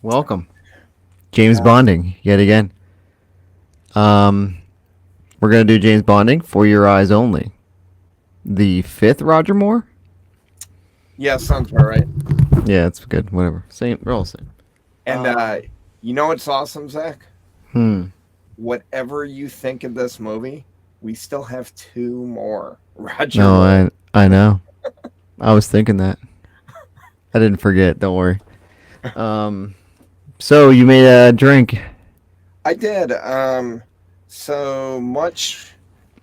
Welcome, James Bonding yet again. Um, we're gonna do James Bonding for your eyes only. The fifth Roger Moore. Yeah, sounds about right. Yeah, it's good. Whatever. Same. We're all same. And you know what's awesome, Zach? Hmm. Whatever you think of this movie, we still have two more. Roger No, Moore. I know. I was thinking that. I didn't forget. Don't worry. Um. So you made a drink. I did. So much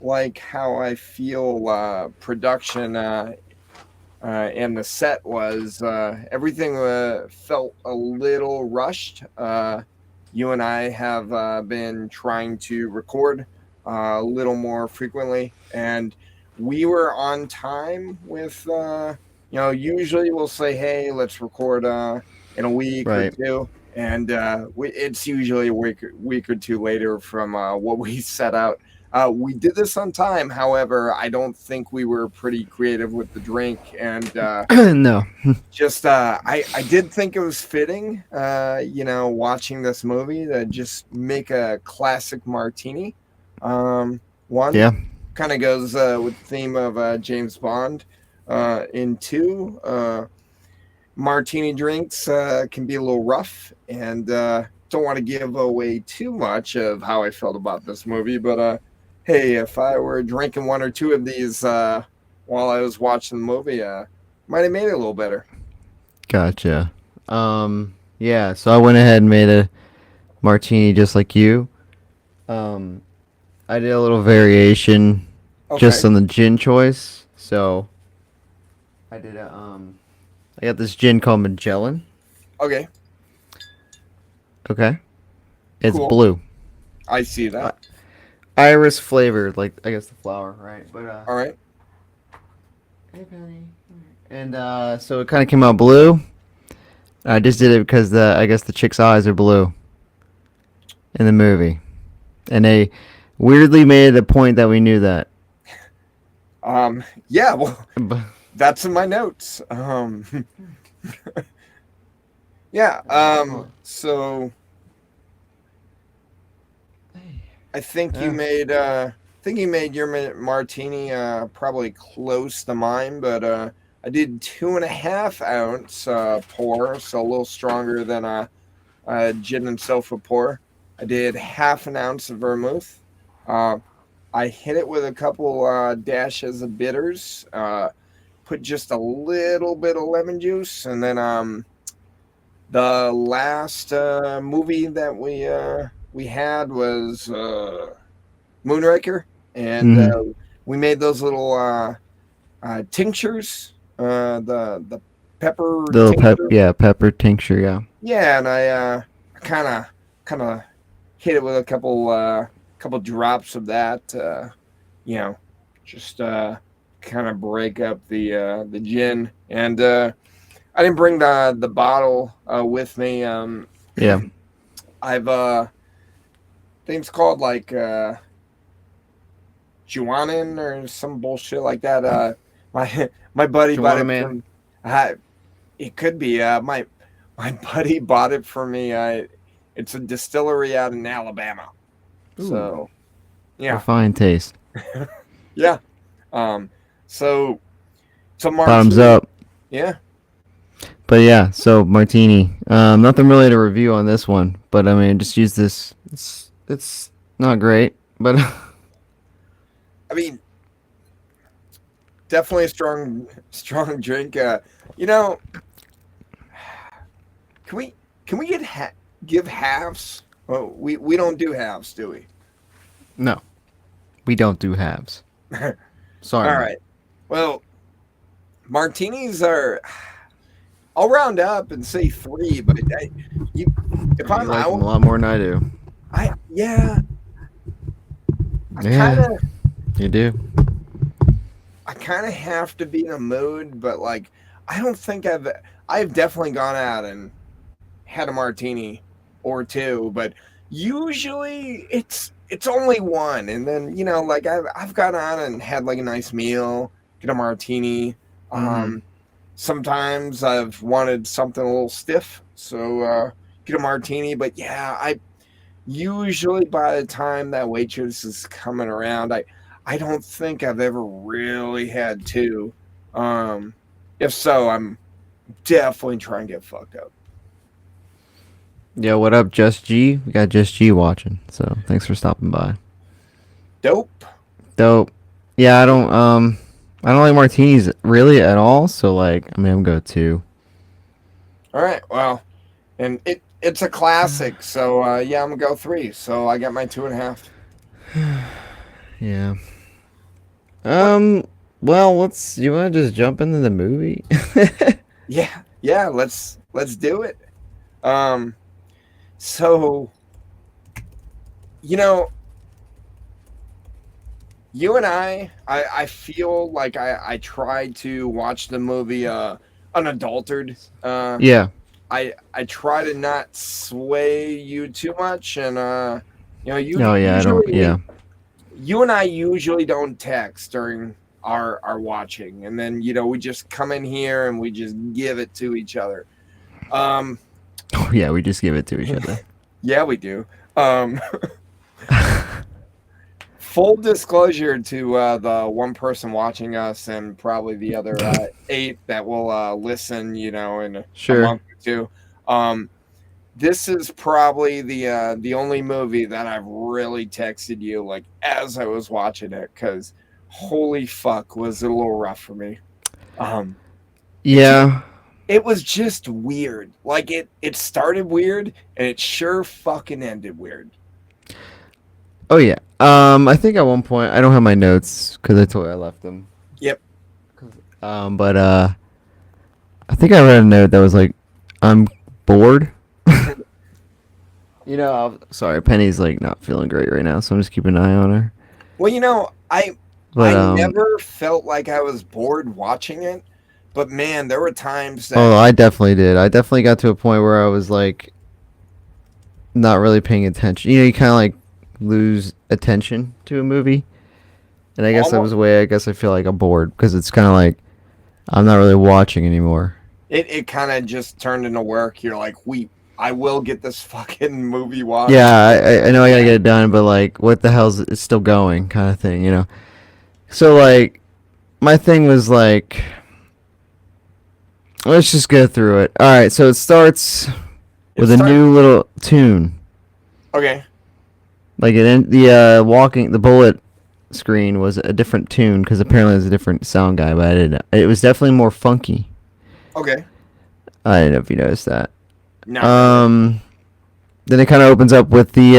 like how I feel production and the set was, everything felt a little rushed. You and I have been trying to record a little more frequently, and we were on time with, usually we'll say, hey, let's record in a week or Right. two. And it's usually a week or two later from what we set out. We did this on time. However, I don't think we were pretty creative with the drink. And No. just I did think it was fitting, watching this movie to just make a classic martini. One Yeah. kind of goes with the theme of James Bond. In two, martini drinks can be a little rough, and don't want to give away too much of how I felt about this movie. But hey, if I were drinking one or two of these while I was watching the movie, might have made it a little better. Gotcha. Yeah. So I went ahead and made a martini just like you. Um. I did a little variation Okay. just on the gin choice. So I did a I got this gin called Magellan. Okay. Okay. It's Cool. blue. I see Uh, that. Iris flavored, like I guess the flower, right? But All right. hey Penny. And so it kind of came out blue. I just did it because I guess the chick's eyes are blue in the movie, and they weirdly made it a point that we knew that. Yeah. Well, But that's in my notes. Yeah. So I think you yeah. made your martini probably close to mine, but I did 2.5 ounce pour, so a little stronger than a gin and sofa pour. I did half an ounce of vermouth. Uh, I hit it with a couple dashes of bitters. Put just a little bit of lemon juice, and then the last movie that we had was Moonraker, and Mm-hmm. we made those little tinctures, the pepper Little tincture. pepper tincture, yeah. Yeah, and I kind of hit it with a couple drops of that. You know, just kind of break up the gin, and I didn't bring the bottle with me. Yeah. I've think it's called like Juanin or some bullshit like that. My buddy bought Joanna it man. from. Uh, it could be my buddy bought it for me. It's a distillery out in Alabama. Ooh. So yeah, Refined taste. yeah. Um, so it's a Bottoms martini. up. Yeah. But yeah, so martini. Nothing really to review on this one, but I mean, just use this. It's not great, but I mean, definitely a strong drink. You know, can we give halves? Oh, we don't do halves, do we? no, we don't do halves. All Sorry, man. right. Well, martinis are. I'll round up and say three, but you, if You I'm like them a out, lot more than I do. yeah, I kind Yeah, of you do. I kind of have to be in a mood, but like I don't think I've definitely gone out and had a martini or two, but Usually it's only one, and then like I've gone on and had like a nice meal, get a martini. Mm-hmm. Sometimes I've wanted something a little stiff, so get a martini. But yeah, I usually by the time that waitress is coming around, I don't think I've ever really had two. Um, if so, I'm definitely trying to get fucked up. Yeah, what up, Just G? We got Just G watching, so thanks for stopping by. Dope. Dope. Yeah, I don't like martinis really at all. So like, I mean, I'm go two. All right. Well, and it's a classic. So yeah, I'm gonna go three. So I got my 2.5. Yeah. What? Um. Well, let's. You want to just jump into the movie? Yeah, yeah. Let's do it. Um. So you know, you and I feel like I tried to watch the movie unadulterated. Yeah. I try to not sway you too much, and Oh yeah. I don't. usually Yeah. you and I usually don't text during our watching, and then we just come in here and we just give it to each other. Um, Oh yeah. We just give it to each other. yeah, we do. Um, full disclosure to the one person watching us and probably the other eight that will listen, in a Sure. month or two. Um, this is probably the only movie that I've really texted you like as I was watching it because holy fuck was it a little rough for me. Um, it just Yeah. it was just weird. Like it started weird and it sure fucking ended weird. Oh yeah. I think at one point I don't have my notes because I told you I left them. Yep. But I think I read a note that was like, "I'm bored." Sorry, Penny's like not feeling great right now, so I'm just keeping an eye on her. Well, I But never felt like I was bored watching it, but man, there were times oh, that I definitely did. I definitely got to a point where I was like not really paying attention. You kind of like lose attention to a movie, and I guess that was almost the way. I guess I feel like I'm bored because it's kind of like I'm not really watching anymore. it kind of just turned into work. You're like, I will get this fucking movie watched. Yeah, I know I gotta get it done, but like, what the hell's it's still going, kind of thing. So like, my thing was like, let's just go through it. All right, so it starts It with a started new little tune. okay, Like the walking the bullet screen was a different tune because apparently it was a different sound guy, but I didn't know. It was definitely more funky. okay, I don't know if you noticed that. not really. Um, then it kind of opens up with the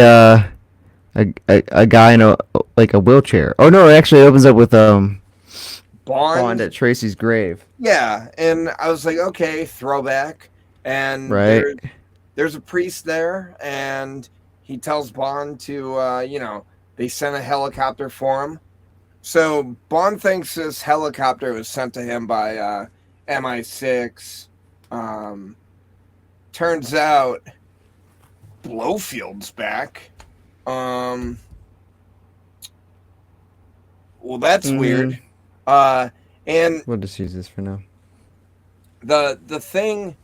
a guy in a wheelchair. Oh no, actually it opens up with Bond Bond, at Tracy's grave. yeah, and I was like, okay, throwback, and Right. there's a priest there, and he tells Bond to, they sent a helicopter for him. So Bond thinks this helicopter was sent to him by MI6. Um, turns out Blofield's back. Um, well, that's Mm-hmm. weird. And We'll just use this for now. the thing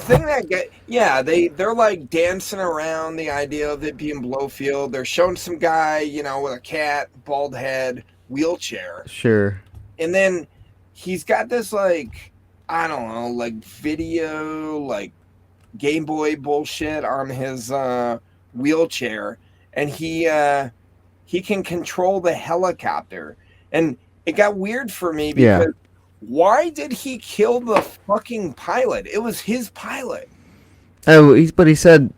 that get yeah they're like dancing around the idea of it being Blowfield. They're showing some guy with a cat, bald head, wheelchair, Sure. and then he's got this like I don't know like video like Game Boy bullshit on his wheelchair, and he can control the helicopter. And it got weird for me Yeah. because why did he kill the fucking pilot? It was his pilot. Oh, but he said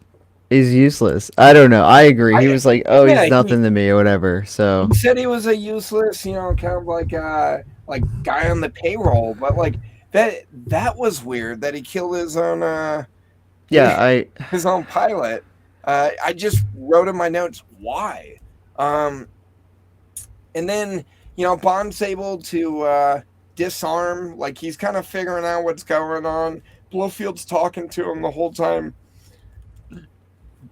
he's useless. I don't know. I agree. He I was like, "Oh, yeah, he's nothing to me" or whatever. So he said he was a useless, kind of like guy on the payroll, but like that was weird that he killed his own yeah, I his own pilot. I just wrote in my notes why. Um, and then Bond's able to disarm, like he's kind of figuring out what's going on. Blowfield's talking to him the whole time.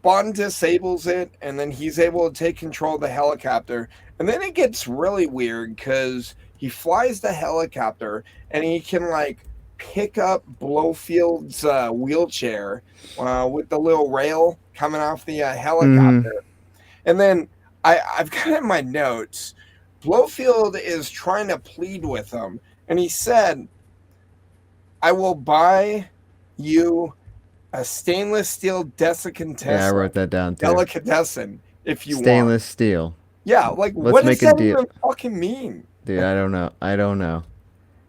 Bond disables it, and then he's able to take control of the helicopter. And then it gets really weird because he flies the helicopter and he can like pick up Blofield's wheelchair with the little rail coming off the helicopter. And then I've got in my notes, Blofield is trying to plead with him, and he said, "I will buy you a stainless steel delicatessen." Yeah, I wrote that down too. Delicatessen, if you Stainless steel. Yeah, like Let's what does make a that deal. even fucking mean? Dude, I don't know.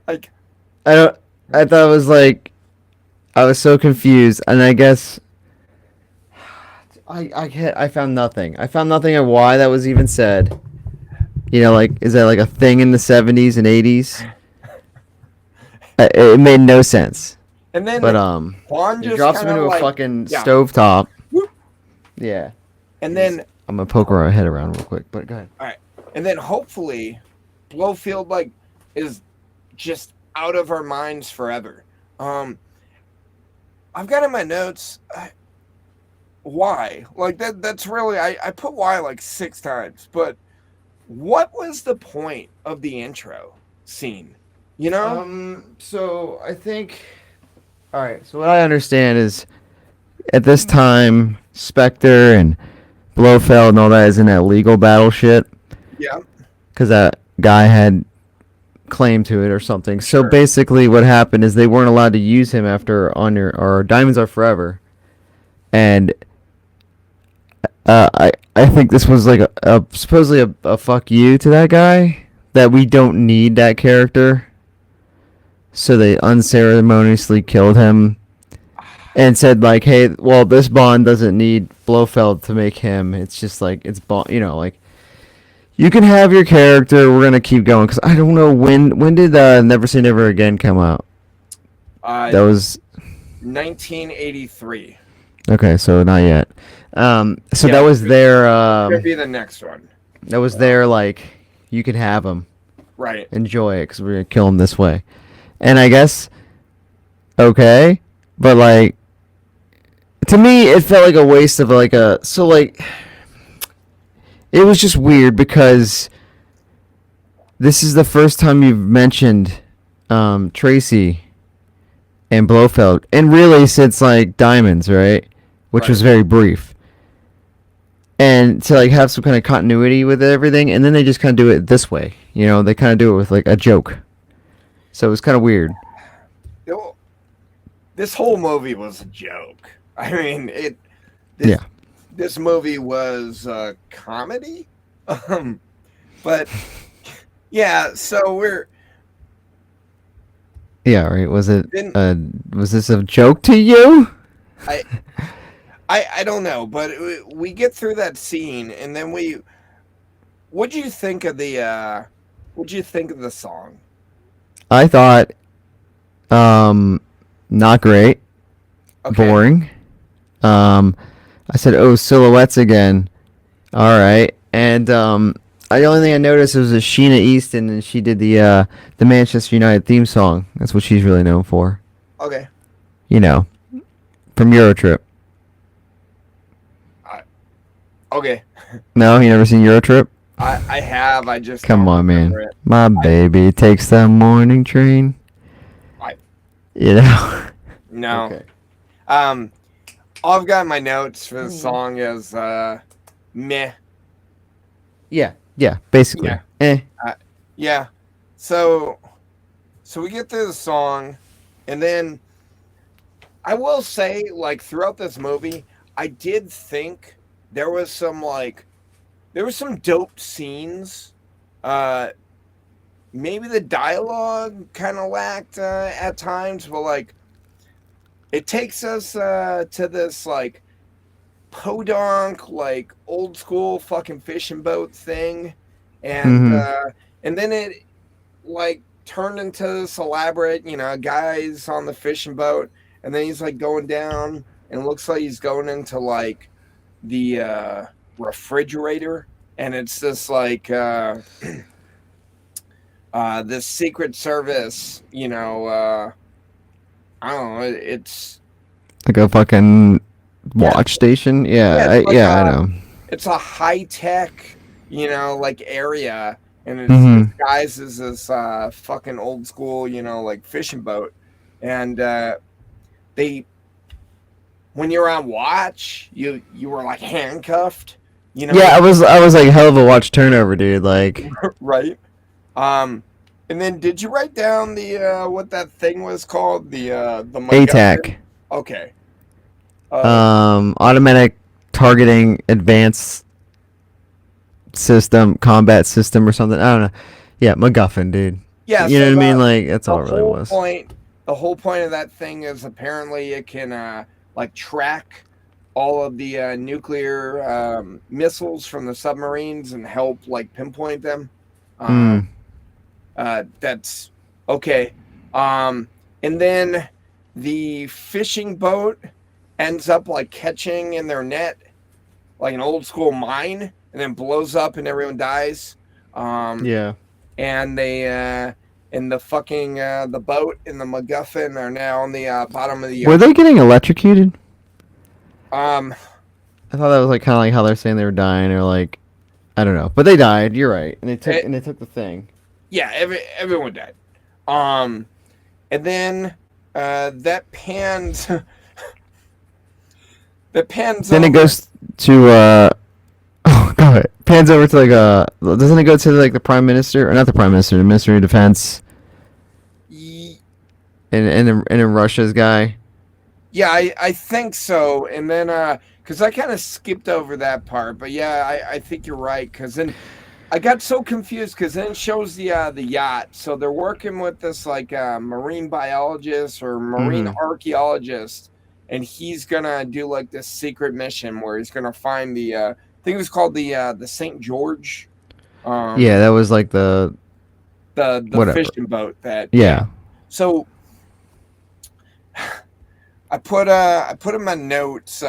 Like, I thought it was like, I was so confused, and I guess I found nothing. I found nothing on why that was even said. You know, like, is that like a thing in the 70s and 80s? It made no sense. and then But Juan he just drops him kind into of a like, fucking yeah. stovetop. Whoop. Yeah. and then I'm gonna poke our head around real quick, but go ahead. hopefully Blowfield like is just out of our minds forever. I've got in my notes why, like that's really I put why like 6 times, but what was the point of the intro scene, you know? So I think, all right. So what I understand is, at this time, Spectre and Blofeld and all that is in that legal battle shit, Yeah, because that guy had claim to it or something. So Sure. basically, what happened is they weren't allowed to use him after on your or Diamonds Are Forever, and I think this was like supposedly a fuck you to that guy, that we don't need that character. So they unceremoniously killed him and said like, hey, well, this Bond doesn't need Blofeld to make him. It's just like, it's Bond, you know, like, you can have your character. We're gonna keep going, because I don't know when did Never Say Never Again come out. That was 1983. okay, so not yet. So Yeah, that was their Could be the next one, that was their like, you can have him, right? enjoy it, because we're gonna kill him this way. And I guess, okay, but like, to me it felt like a waste of like a, so like, it was just weird because this is the first time you've mentioned Tracy and Blofeld, and really since like Diamonds, right? Which was Right. very brief. And to like have some kind of continuity with everything, and then they just kind of do it this way. You know, they kind of do it with like a joke. So it was kind of weird. This whole movie was a joke. I mean, This, Yeah. This movie was a comedy, but yeah. So Yeah, right. Was it? Then- Was this a joke to you? I don't know, but we get through that scene, and then What'd you think of the? What'd you think of the song? I thought, not great. Okay. Boring. I said, "Oh, silhouettes again." All right, and the only thing I noticed was Sheena Easton, and she did the Manchester United theme song. That's what she's really known for. Okay. You know, from Eurotrip. Okay. No, you never seen Eurotrip? I have. I just Come don't on, man. remember it. My baby takes the morning train. I- You know. No. Okay. All I've got in my notes for the song is meh. Yeah. Yeah. Basically. Yeah. Eh. Yeah. So we get through the song, and then I will say, like, throughout this movie, I did think there was some dope scenes. Maybe the dialogue kind of lacked at times, but like, it takes us to this like podunk, like old school fucking fishing boat thing, and then it like turned into this elaborate, guys on the fishing boat, and then he's like going down, and it looks like he's going into like the refrigerator, and it's this like this Secret Service, I don't know, it's Like a fucking watch station. Yeah, I, it's like yeah, I know. it's a high tech, like area, and it's Hmm. disguised as this fucking old school, like fishing boat, and they when you're on watch, you were like handcuffed, Yeah, I was like hell of a watch turnover, dude. Like right? Um, and then did you write down the what that thing was called? The MacGuffin? ATAC, Okay. Uh, automatic targeting advanced system, combat system or something. I don't know. Yeah, MacGuffin, dude. yeah. You know So what I mean? Like that's all the it really whole was. point, the whole point of that thing is apparently it can like track all of the nuclear missiles from the submarines and help like pinpoint them. Hmm. That's okay. And then the fishing boat ends up like catching in their net, like an old school mine, and then blows up and everyone dies. Yeah. And they and the fucking the boat and the MacGuffin are now on the bottom of the Were they getting electrocuted? um I thought that was like kind of like how they're saying they were dying, or like I don't know, but they died. You're right, it, and they took the thing. yeah, everyone died. And then that pans that pans Then it over. goes to oh god, pans over to like doesn't it go to like the prime minister or not the prime minister, the minister of defense, and in Russia's guy. Yeah, I think so. And then because I kind of skipped over that part, but yeah, I think you're right. Because then I got so confused because then it shows the yacht. So they're working with this like marine biologist or marine Mhm. archaeologist, and he's gonna do like this secret mission where he's gonna find the I think it was called the Saint George, Yeah, that was like the whatever. fishing boat that yeah. Yeah. So I put in my notes.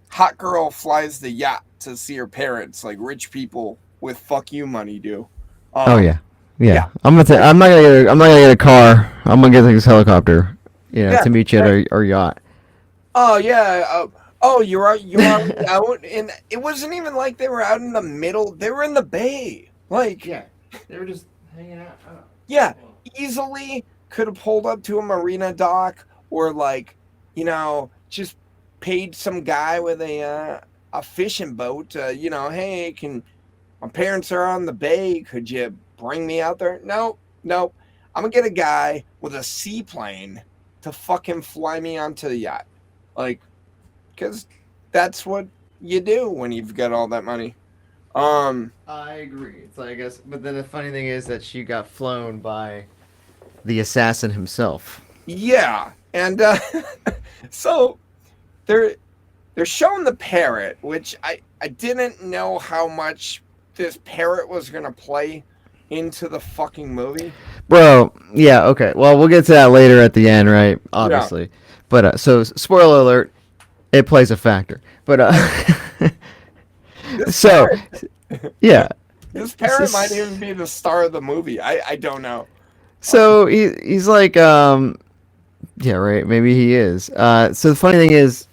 Hot girl flies the yacht to see her parents, like rich people with fuck you money do. Oh Um, yeah. yeah, Yeah. I'm not gonna I'm not gonna get a car. I'm gonna get this helicopter. You know, yeah, to meet you at right. our yacht. Oh yeah. Oh, you're already out, and it wasn't even like they were out in the middle. They were in the bay. Like, Yeah. They were just hanging out. yeah, easily could have pulled up to a marina dock or like, just paid some guy with a fishing boat. Hey, can my parents are on the bay? Could you bring me out there? No, no. I'm gonna get a guy with a seaplane to fucking fly me onto the yacht, like, because that's what you do when you've got all that money. Um, I agree. It's like I guess, but then the funny thing is that she got flown by the assassin himself. yeah, and so they're they're showing the parrot, which I didn't know how much this parrot was gonna play into the fucking movie. Bro, yeah, okay. Well, we'll get to that later at the end, right? Yeah, Obviously. But so spoiler alert, it plays a factor. But this so parrot, yeah. this parrot might even be the star of the movie. I don't know. So he's like yeah, right, maybe he is. So the funny thing is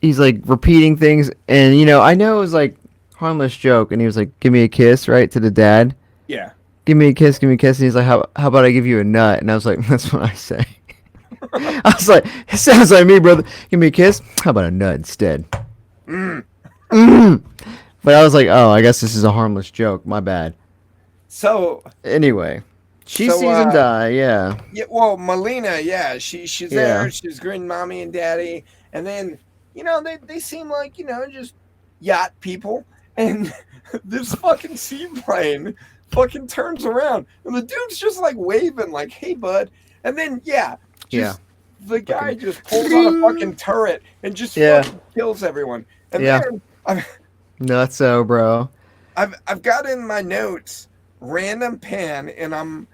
he's like repeating things, and I know it was like harmless joke, and he was like, "Give me a kiss," right, to the dad. Yeah. Give me a kiss, give me a kiss. And he's like, how about I give you a nut? And I was like, that's what I say. I was like, it sounds like me, brother. Give me a kiss. How about a nut instead? Mm. Mm. But I was like, oh, I guess this is a harmless joke. My bad. So Anyway, she so sees him die. Yeah. yeah, well, Melina, yeah, she's Yeah. there. She's greeting mommy and daddy, and then they seem like just yacht people, and this fucking seaplane fucking turns around, and the dude's just like waving, like, "Hey, bud," and then Yeah. the guy Fucking- just pulls out a fucking turret and just Yeah. fucking kills everyone, and Yeah. then Nuts, so, bro. I've got in my notes random pan, and I'm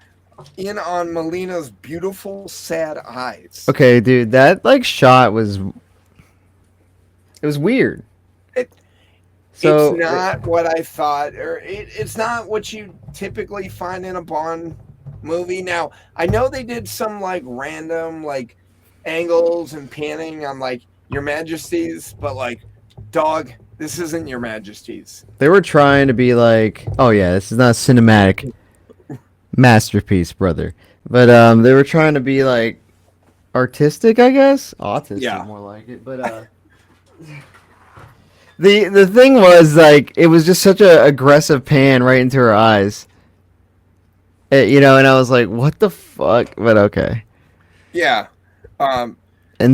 in on Melina's beautiful sad eyes. Okay, dude, that like shot was weird. It So it's not what I thought, or it's not what you typically find in a Bond movie. Now, I know they did some like random like angles and panning on like Your Majesties, but like, dog, this isn't Your Majesties. They were trying to be like, oh yeah, this is not a cinematic masterpiece, brother. But they were trying to be like artistic, I guess. Autistic, Yeah. more like it. But the thing was like it was just such a aggressive pan right into her eyes. You know, and I was like, what the fuck? But okay. Yeah. And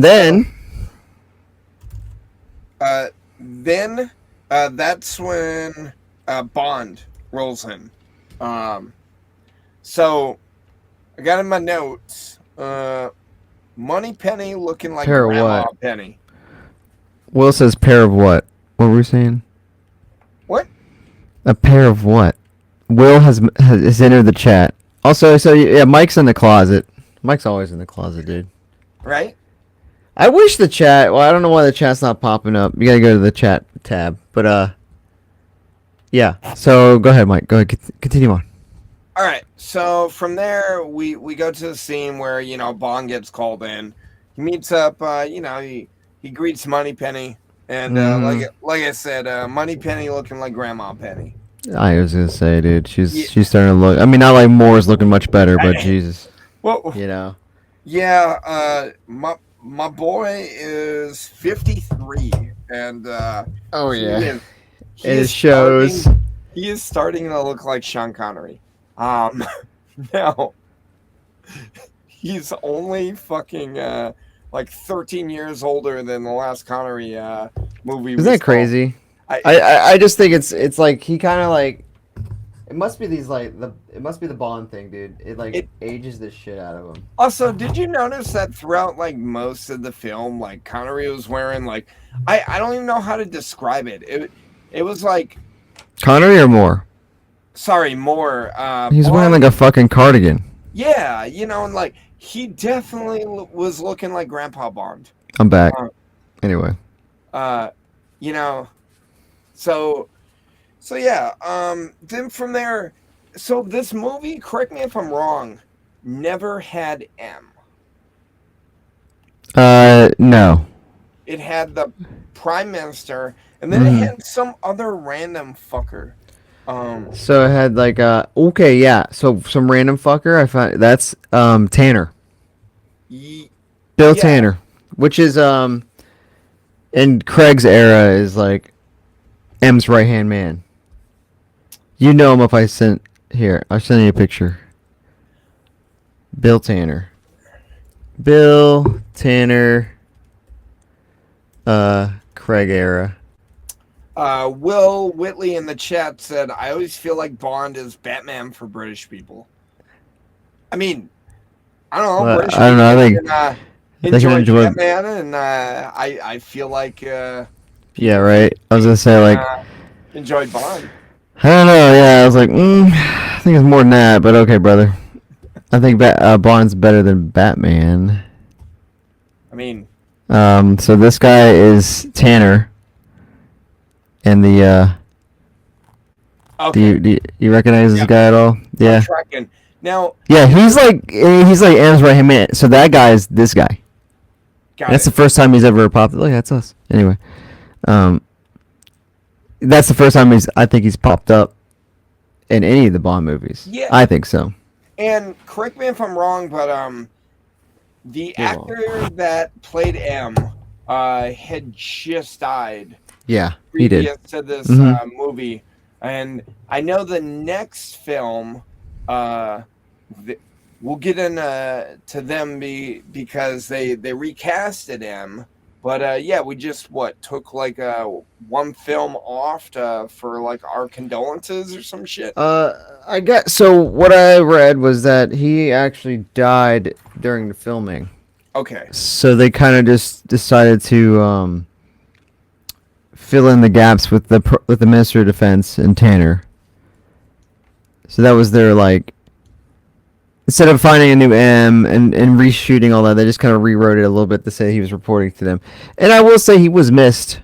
then Then that's when Bond rolls in. So I got in my notes. Money Penny looking like Pair of Grandma what? Penny. Will says pair of what? What were we saying? What? A pair of what? Will has entered the chat. Also, so yeah, Mike's in the closet. Mike's always in the closet, dude. Right? I wish the chat. Well, I don't know why the chat's not popping up. You gotta go to the chat tab. But yeah. So go ahead, Mike. Go ahead. Continue on. All right. So from there, we go to the scene where Bond gets called in. He meets up. He greets Money Penny, and like I said, Money Penny looking like Grandma Penny. I was gonna say, dude, she's starting to look. I mean, not like Moore's looking much better, but Jesus, Well, you know. yeah. My boy is 53, and Oh he it is shows. he is starting to look like Sean Connery. Now he's only fucking like 13 years older than the last Connery movie. Isn't that crazy? I I just think it's like he kind of like it must be these like it must be the Bond thing, dude. It ages the shit out of him. Also, did you notice that throughout like most of the film, like Connery was wearing like I don't even know how to describe it. It was like Connery or Moore? sorry, more. He's wearing like a fucking cardigan. Yeah, and like he definitely was looking like Grandpa Bond. I'm back. Anyway. So yeah. Then from there, so this movie, correct me if I'm wrong, never had M. No. It had the Prime Minister, and then it had some other random fucker. So it had like okay, yeah. So some random fucker I found that's Tanner. Bill Tanner, which is in Craig's era is like M's right hand man. You know him if I sent here. I'll send you a picture. Bill Tanner. Bill Tanner. Craig era. Will Whitley in the chat said, "I always feel like Bond is Batman for British people." I mean, I don't know. Well, British I don't know. I think enjoy Batman, and I feel like yeah, right. I was gonna say like enjoyed Bond. I don't know. Yeah, I was like, I think it's more than that. But okay, brother. I think Bond's better than Batman. I mean, so this guy is Tanner. And the okay. do you recognize this guy at all? Yeah. I'm tracking. Now, yeah, he's like M's right hand man. So that guy is this guy. That's the first time he's ever popped. Look, that's us. Anyway, that's the first time I think he's popped up in any of the Bond movies. Yeah, I think so. And correct me if I'm wrong, but the actor that played M had just died. Yeah, he did. Previous to this movie, and I know the next film, we'll get into to them because they recasted him. But yeah, we just took like one film off for like our condolences or some shit. I guess so. What I read was that he actually died during the filming. Okay. So they kind of just decided to fill in the gaps with the Minister of Defense and Tanner. So that was their like. Instead of finding a new M and reshooting all that, they just kind of rewrote it a little bit to say he was reporting to them. And I will say he was missed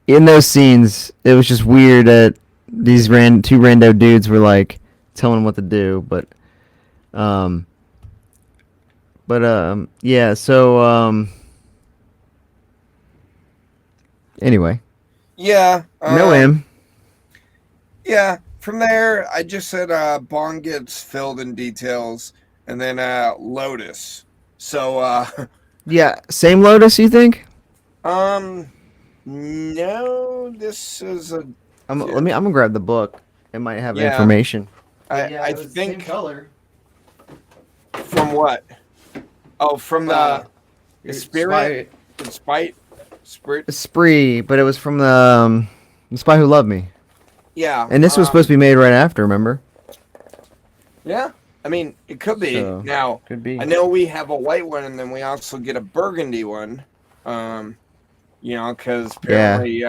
in those scenes. It was just weird that these two rando dudes were like telling him what to do. But yeah. So Anyway, Yeah. know him. Yeah. From there, I just said Bond gets filled in details, and then Lotus. So, Yeah, same Lotus. You think? um, no, this is a I'm gonna grab the book. It might have yeah. information. I think color. from what? Oh, from the spirit, the spirit. Spree, but it was from the Spy Who Loved Me, Yeah. and this was supposed to be made right after. Remember? Yeah. I mean, it could be. So, Now, could be. I know we have a white one, and then we also get a burgundy one. Because apparently,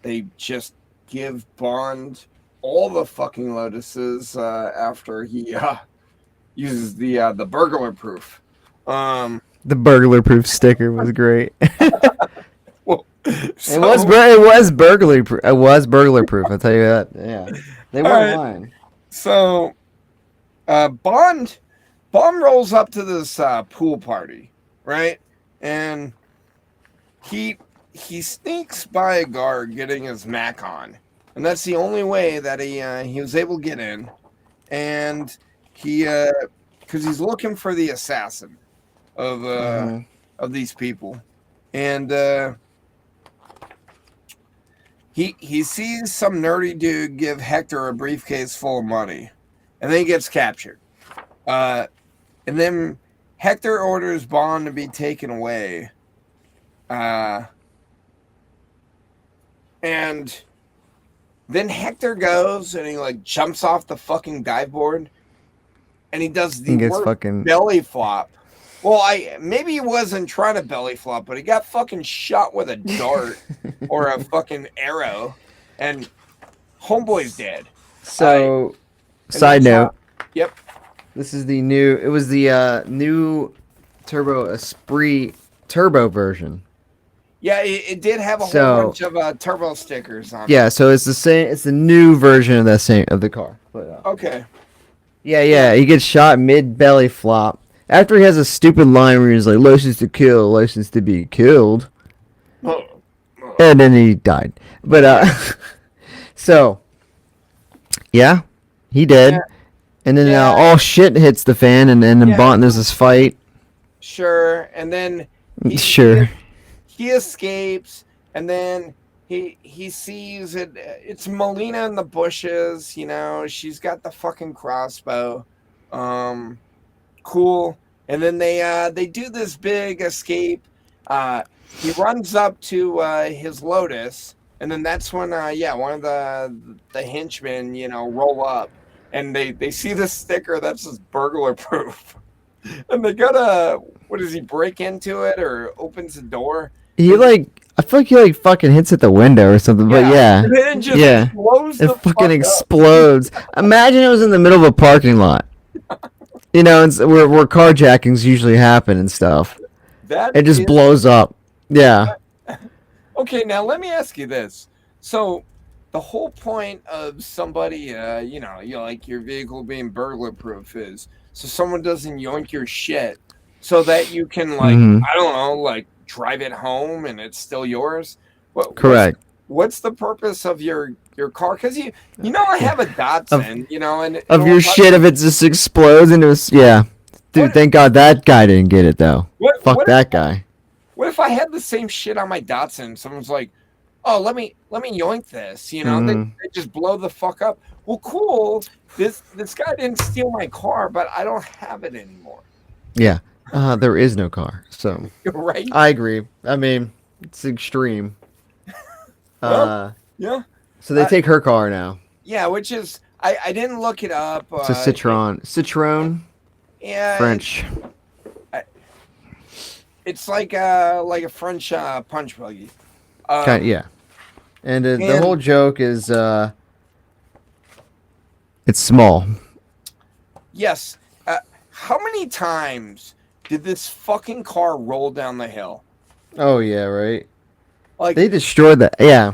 they just give Bond all the fucking Lotuses after he uses the burglar proof. The burglar proof sticker was great. Well, It was burglar proof. It was burglar proof. I'll tell you that. Yeah, they weren't Alright. lying. So, Bond rolls up to this pool party, right? And he sneaks by a guard getting his Mac on, and that's the only way that he was able to get in. And he because he's looking for the assassin of these people, and he sees some nerdy dude give Hector a briefcase full of money, and then he gets captured. And then Hector orders Bond to be taken away. And then Hector goes and he like jumps off the fucking dive board, and he does the He gets worst fucking. belly flop. Well, maybe he wasn't trying to belly flop, but he got fucking shot with a dart or a fucking arrow, and homeboy's dead. So, And side that's note. Yep. This is the new. It was the new Turbo Esprit Turbo version. Yeah, it did have a So- whole bunch of turbo stickers on it. Yeah, so it's the same. It's the new version of the car. But, Okay. yeah. He gets shot mid belly flop after he has a stupid line where he's like, "License to kill, license to be killed," and then he died. But so yeah, he did. Yeah. And then Yeah. all shit hits the fan, and then Yeah. Bond, there's this fight. Sure. And then Sure. he escapes, and then he sees it. It's Melina in the bushes. She's got the fucking crossbow. Cool. And then they do this big escape. He runs up to his Lotus, and then that's when one of the henchmen roll up, and they see the sticker that says burglar proof, and they gotta, what does he break into it or opens the door? He I feel like he fucking hits at the window or something. But yeah, And then it just Yeah. blows it the fucking fuck up. explodes. Imagine it was in the middle of a parking lot. Where carjackings usually happen and stuff. That It just is- blows up. Yeah. Okay, now let me ask you this. So, the whole point of somebody, your vehicle being burglar proof is so someone doesn't yoink your shit, so that you can Mhm. I don't know, drive it home and it's still yours. Correct. What's the purpose of your car? Because I have a Datsun, and Of your shit, if it just explodes into yeah. Dude, What- thank God that guy didn't get it though. Fuck what that guy. What if I had the same shit on my Datsun? Someone's like, "Oh, let me yoink this," They just blow the fuck up. Well, cool. This guy didn't steal my car, but I don't have it anymore. Yeah. There is no car, so Right? I agree. I mean, it's extreme. Well, Yeah. So they take her car now. Yeah, which is I didn't look it up. It's a Citroen. Citroen, Yeah. French. It's like a French punch buggy. Yeah. And the and- whole joke is it's small. Yes. How many times did this fucking car roll down the hill? Oh yeah, right. Like They destroyed that. Yeah.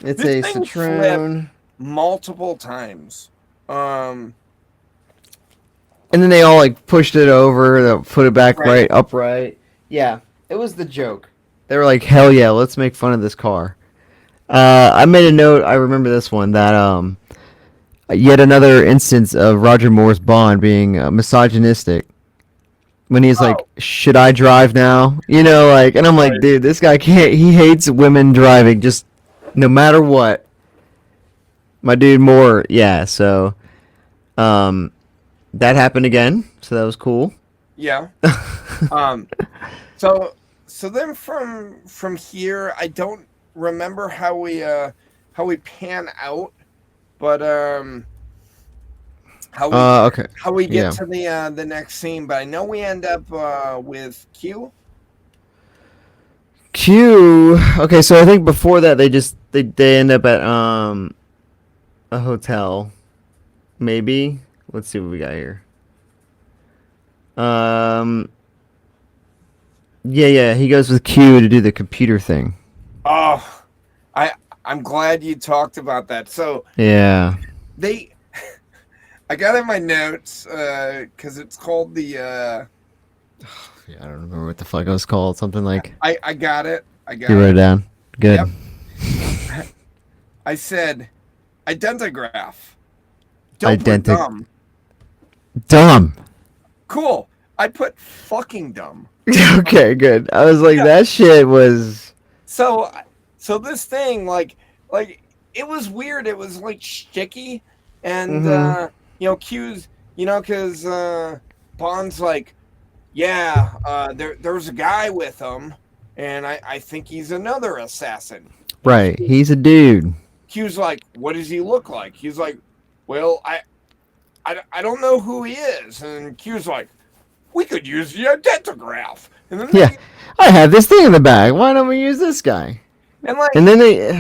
It's This a thing Citroen. multiple times. And then they all pushed it over, put it back Right. upright. Yeah. It was the joke. They were like, hell yeah, let's make fun of this car. I made a note. I remember this one that yet another instance of Roger Moore's Bond being misogynistic. When he's like, Oh. "Should I drive now?" You know, like, and I'm like, Right. dude, this guy can't. He hates women driving, just no matter what. My dude Moore, yeah. So, um, that happened again. So that was cool. Yeah. Um, so then from here, I don't remember how we pan out, but how we Okay. how we Yeah. get to the next scene. But I know we end up with Q. Q. Okay, so I think before that they end up at a hotel, maybe. Let's see what we got here. Um. Yeah. He goes with Q to do the computer thing. Oh, I'm glad you talked about that. So Yeah. they, I got in my notes because it's called the. Yeah, I don't remember what the fuck it was called. Something like I got it. I got you wrote it it. down. Good. Yep. I said identigraph. Don't put Identi- dumb. Dumb. Cool. I put fucking dumb. Okay, good. I was like, Yeah. that shit was. So this thing like it was weird. It was like sticky, and Mhm. Q's because Bond's like, yeah, there's a guy with him, and I think he's another assassin. Right. He's a dude. Q's like, what does he look like? He's like, well, I don't know who he is. And Q's like, we could use the identigraph. And then Yeah. I have this thing in the bag. Why don't we use this guy? and like, And then they.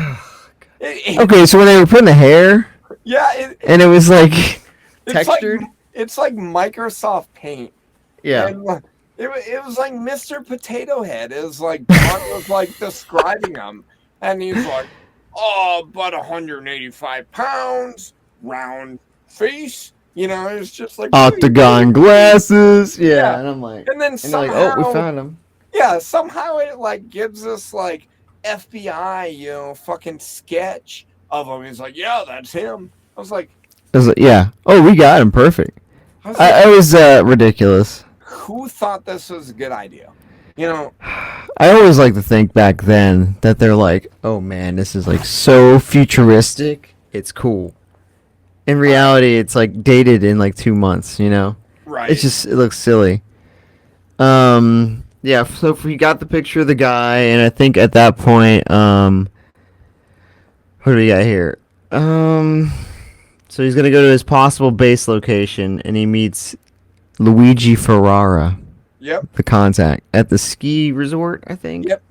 Okay, so when they were putting the hair, yeah, and it was like it's textured. like it's like Microsoft Paint. Yeah. And it was like Mr. Potato Head. It was like Bond was like describing him, and he's like, oh, about 185 pounds, round face. It's just like Octagon glasses. Yeah. Yeah. And I'm like, And then and they're like, somehow, oh, we found him. yeah, somehow it like gives us like FBI, fucking sketch of him. He's like, yeah, that's him. I was like, I was like, yeah. Oh, we got him. Perfect. I was like, I was ridiculous. who thought this was a good idea? I always like to think back then that they're like, oh man, this is like so futuristic. It's cool. In reality, it's like dated in like 2 months. Right. It looks silly. Yeah. So we got the picture of the guy, and I think at that point, what do we got here? So he's gonna go to his possible base location, and he meets Luigi Ferrara, Yep. the contact at the ski resort. I think. Yep.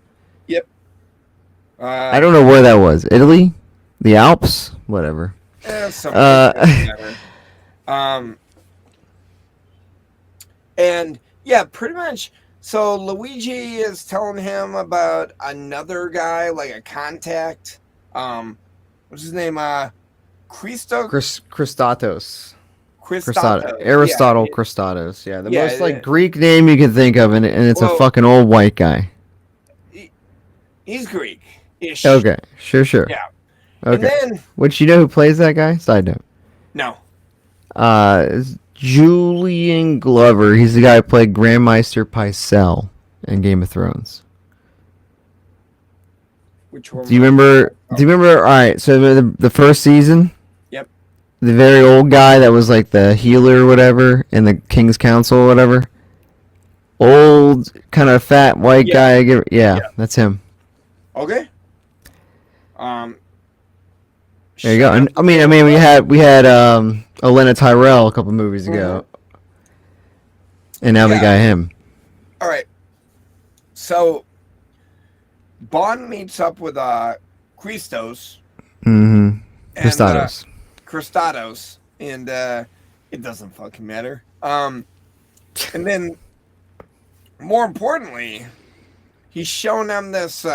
I don't know where that was. Italy, the Alps, whatever. Something and yeah, pretty much. So Luigi is telling him about another guy, like a contact. What's his name? Christatos. Cristato. Aristotle Yeah. Christatos. Yeah, the Yeah, most like yeah. Greek name you can think of, and it's a Well- fucking old white guy. He's Greek. Okay, sure. Yeah. And Okay. then Which you know who plays that guy? Side note. no. It's Julian Glover. He's the guy who played Grandmeister Pycelle in Game of Thrones. Which one? Do you remember? All right. So the first season. Yep. The very old guy that was like the healer or whatever in the King's Council or whatever. Old, kind of fat white Yeah. guy. Yeah, Yeah. that's him. Okay. There you go. And I mean, we had Elena Tyrell a couple movies ago, and now we Yeah. got him. All right. So Bond meets up with Christos. Mm-hmm. And, Christatos. Cristados, and it doesn't fucking matter. And then, more importantly, he's showing them this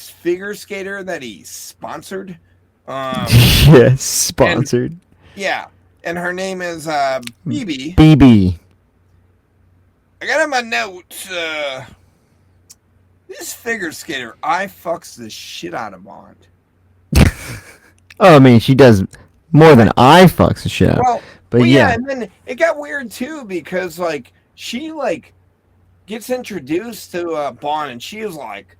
figure skater that he sponsored. Yes, sponsored. Yeah, and her name is BB. BB. I got in my notes. this figure skater, I fucks the shit out of Bond. Oh, I mean, she does more than I fucks the shit out. But Yeah, yeah. and then it got weird too because like she like gets introduced to Bond, and she is like,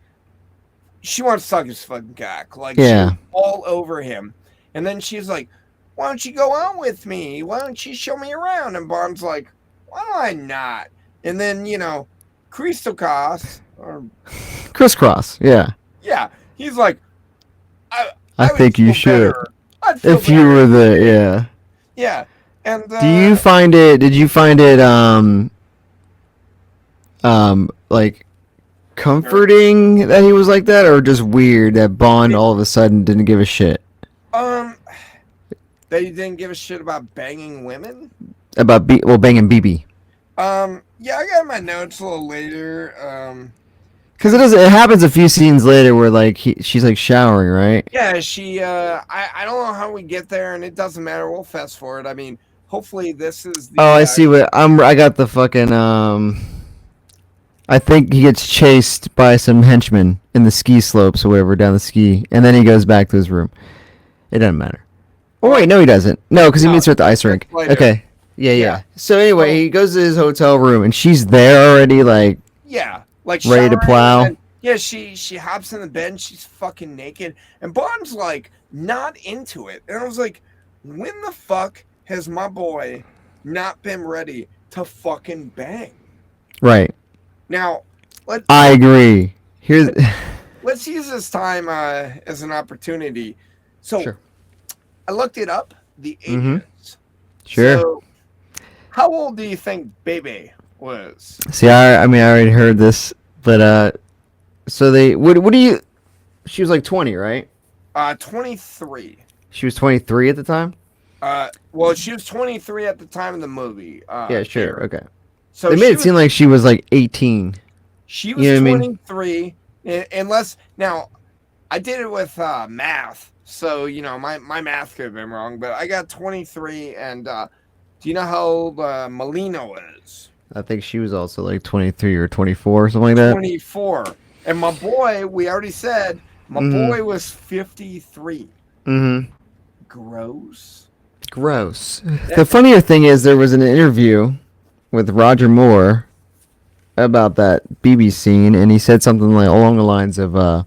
she wants to suck his fucking cock, like Yeah. she's all over him, and then she's like, "Why don't you go out with me? Why don't you show me around?" And Bond's like, "Why do I not?" And then Christokas, or Crisscross. Yeah. yeah, he's like, I would think you feel should. better. I'd feel If you better." were the yeah. Yeah, and Do you find it? Did you find it like comforting that he was like that, or just weird that Bond all of a sudden didn't give a shit that he didn't give a shit about banging women? about banging BB? Yeah, I got my notes a little later. Because it happens a few scenes later where like she's like showering, right? Yeah, she. I don't know how we get there, and it doesn't matter. We'll fast forward. I mean, hopefully this is the. Oh, I see what I got the fucking I think he gets chased by some henchmen in the ski slopes or whatever down the ski, and then he goes back to his room. It doesn't matter. Oh wait, no, he doesn't. No, because he meets her at the ice rink. Later. Okay. Yeah. Yeah. So anyway, he goes to his hotel room, and she's there already, like Yeah, like ready to showering, plow. and then, yeah, she hops in the bed, and she's fucking naked, and Bond's like not into it, and I was like, when the fuck has my boy not been ready to fucking bang? Right. Now, I agree. Here's let's use this time as an opportunity. So, Sure. I looked it up. The ages. Mhm. Sure. So, how old do you think Bebe was? See, I mean, I already heard this, but so they what do you? She was like 20, right? 23. She was 23 at the time. Well, she was 23 at the time of the movie. Yeah, sure. Okay. So They made it seem like she was like 18. she was You know what I mean? 23. Unless now, I did it with math, so my math could have been wrong, but I got 23. And do you know how old Melina is? I think she was also like 23 or 24 or something like that. 24. And my boy, we already said, my Mhm. boy was 53. Mm-hmm. Gross. Gross. The funnier thing is there was an interview with Roger Moore about that BB scene, and he said something like along the lines of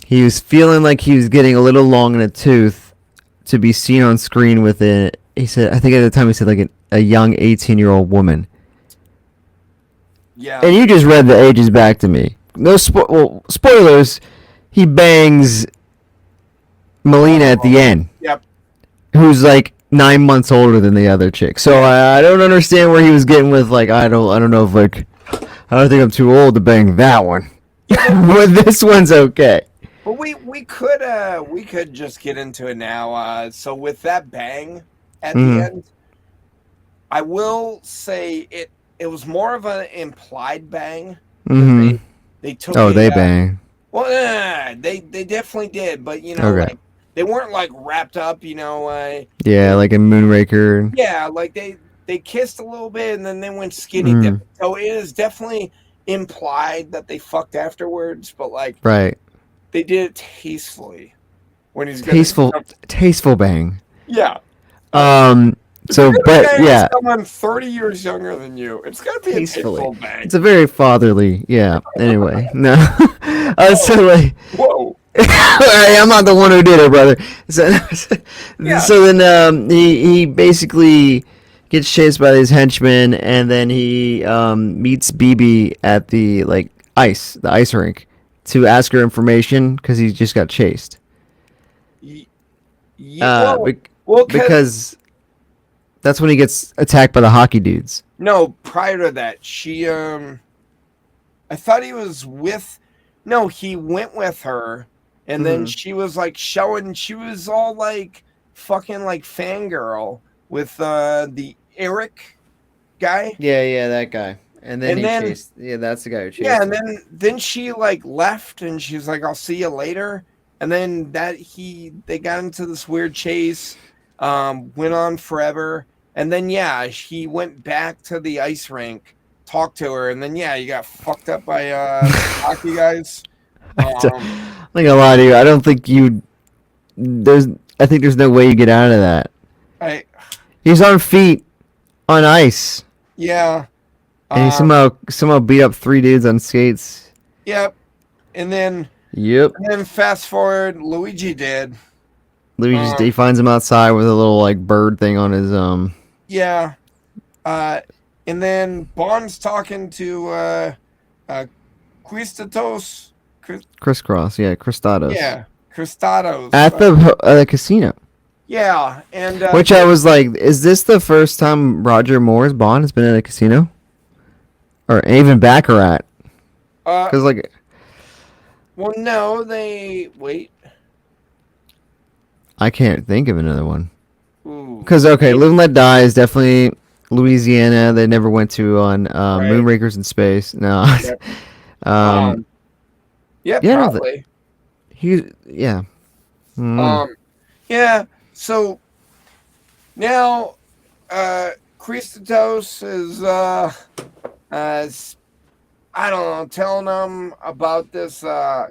he was feeling like he was getting a little long in the tooth to be seen on screen with it. He said, I think at the time he said like a young 18-year-old woman. Yeah. And you just read the ages back to me. No spoilers. He bangs Melina at the end. Yep. Who's like 9 months older than the other chick. So I don't understand where he was getting with like I don't know if like I don't think I'm too old to bang that one. But this one's okay. But we could just get into it now. So with that bang at the end, I will say it was more of an implied bang. Mm-hmm. They took. Oh, they bang. Well, they definitely did, but Okay. like they weren't like wrapped up. Yeah, like in Moonraker. Yeah, like they kissed a little bit and then they went skinny dip. So it is definitely implied that they fucked afterwards, but like Right. they did it tastefully. When he's Tasteful bang. Yeah. So, but yeah, someone 30 years younger than you, it's gotta be a tasteful bang. it's a very fatherly. Yeah. Anyway, no. So like, Whoa. I'm not the one who did it, brother. So then he basically gets chased by these henchmen, and then he meets BB at the ice rink to ask her information because he just got chased. Yeah, Because that's when he gets attacked by the hockey dudes. No, prior to that, she I thought he was with. No, he went with her, and then she was like showing. She was all like fucking like fangirl with the Eric guy. Yeah, that guy. And then chased. Yeah, that's the guy who chased. Yeah, and him. then she like left, and she's like, "I'll see you later." And then they got into this weird chase, went on forever, and then he went back to the ice rink talk to her, and then you got fucked up by hockey guys. I'm not gonna lie to you. I don't think you. I think there's no way you get out of that. He's on feet, on ice, Yeah. and he somehow beat up 3 dudes on skates. Yep. And then fast forward, Luigi did. He finds him outside with a little like bird thing on his Yeah. And then Bond's talking to Christatos. Crisscross, Cristados. Yeah, Cristados. At the casino. Yeah, and which I was like, is this the first time Roger Moore's Bond has been at a casino, or even Baccarat? Because like, well, no, they wait. I can't think of another one. Ooh. Because Live and Let Die is definitely Louisiana. They never went to on Right. Moonrakers in Space. No. Yep. Yeah, probably. Yeah. Mm. Yeah. So now, Christos is I don't know, telling them about this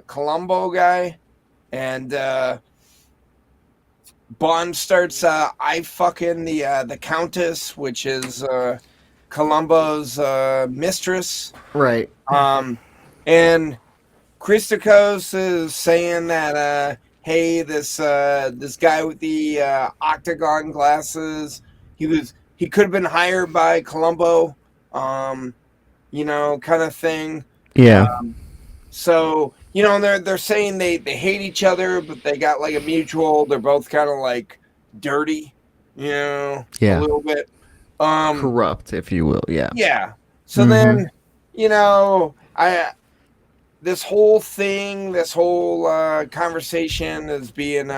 Columbo guy, and Bond starts I fucking the Countess, which is Columbo's mistress. Right. And Christokos is saying that hey, this guy with the octagon glasses, he could have been hired by Columbo, you know, kind of thing. Yeah. So, you know, they're saying they hate each other, but they got like a mutual. They're both kind of like dirty, you know, a little bit. Corrupt, if you will. Yeah. Yeah. So then, you know, this whole conversation is being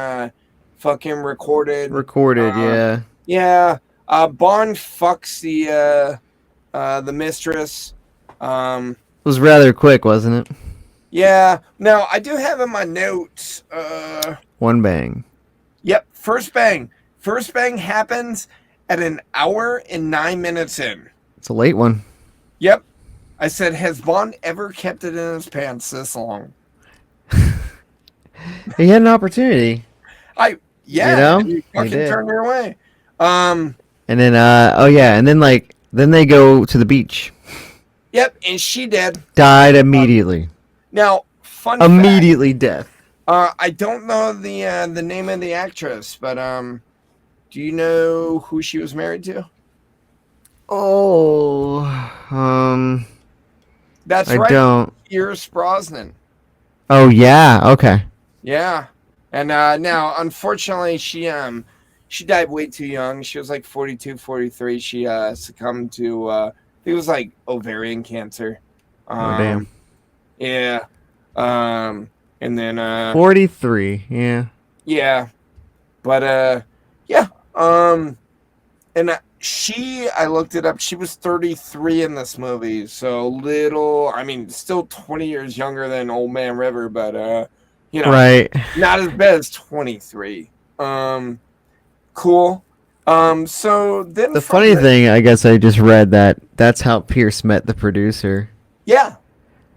fucking recorded. Yeah. Yeah. Bond fucks the mistress. It was rather quick, wasn't it? Yeah. Now I do have in my notes. One bang. Yep. First bang. First bang happens at 1 hour and 9 minutes in. It's a late one. Yep. I said, has Bond ever kept it in his pants this long? He had an opportunity. You know? You fucking turned her away. And then then they go to the beach. Yep, and she did. Died immediately. Now, fun immediately fact, death. I don't know the name of the actress, but do you know who she was married to? Oh, that's I right. don't. Pierce Brosnan. Oh yeah. Okay. Yeah, and now unfortunately she died way too young. She was like 42, 43. She succumbed to I think it was like ovarian cancer. Oh damn. Yeah. And then 43. Yeah. Yeah. But yeah. And I looked it up. She was 33 in this movie, so still 20 years younger than Old Man River, but you know, right. Not as bad as 23. Cool. So then the funny thing, I guess I just read that's how Pierce met the producer. Yeah.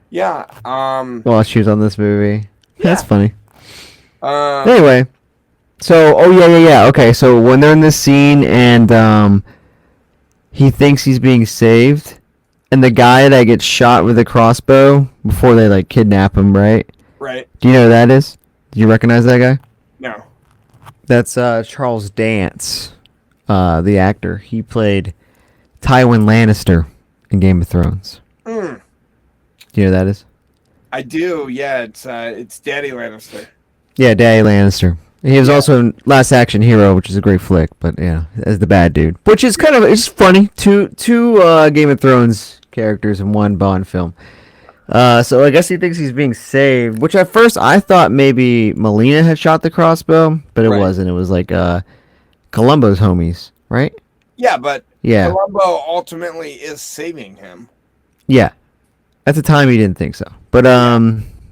Yeah. While she was on this movie. Yeah. That's funny. Anyway. So, okay, so when they're in this scene and he thinks he's being saved, and the guy that gets shot with a crossbow before they, like, kidnap him, right? Right. Do you know who that is? Do you recognize that guy? No. That's Charles Dance, the actor. He played Tywin Lannister in Game of Thrones. Mm. Do you know who that is? I do, yeah. It's Daddy Lannister. Yeah, Daddy Lannister. He was also in Last Action Hero, which is a great flick, but yeah, as the bad dude, which is it's funny. Two Game of Thrones characters in one Bond film. So I guess he thinks he's being saved, which at first I thought maybe Melina had shot the crossbow, but it wasn't. It was like Columbo's homies, right? Yeah, but Columbo ultimately is saving him. Yeah, at the time he didn't think so, but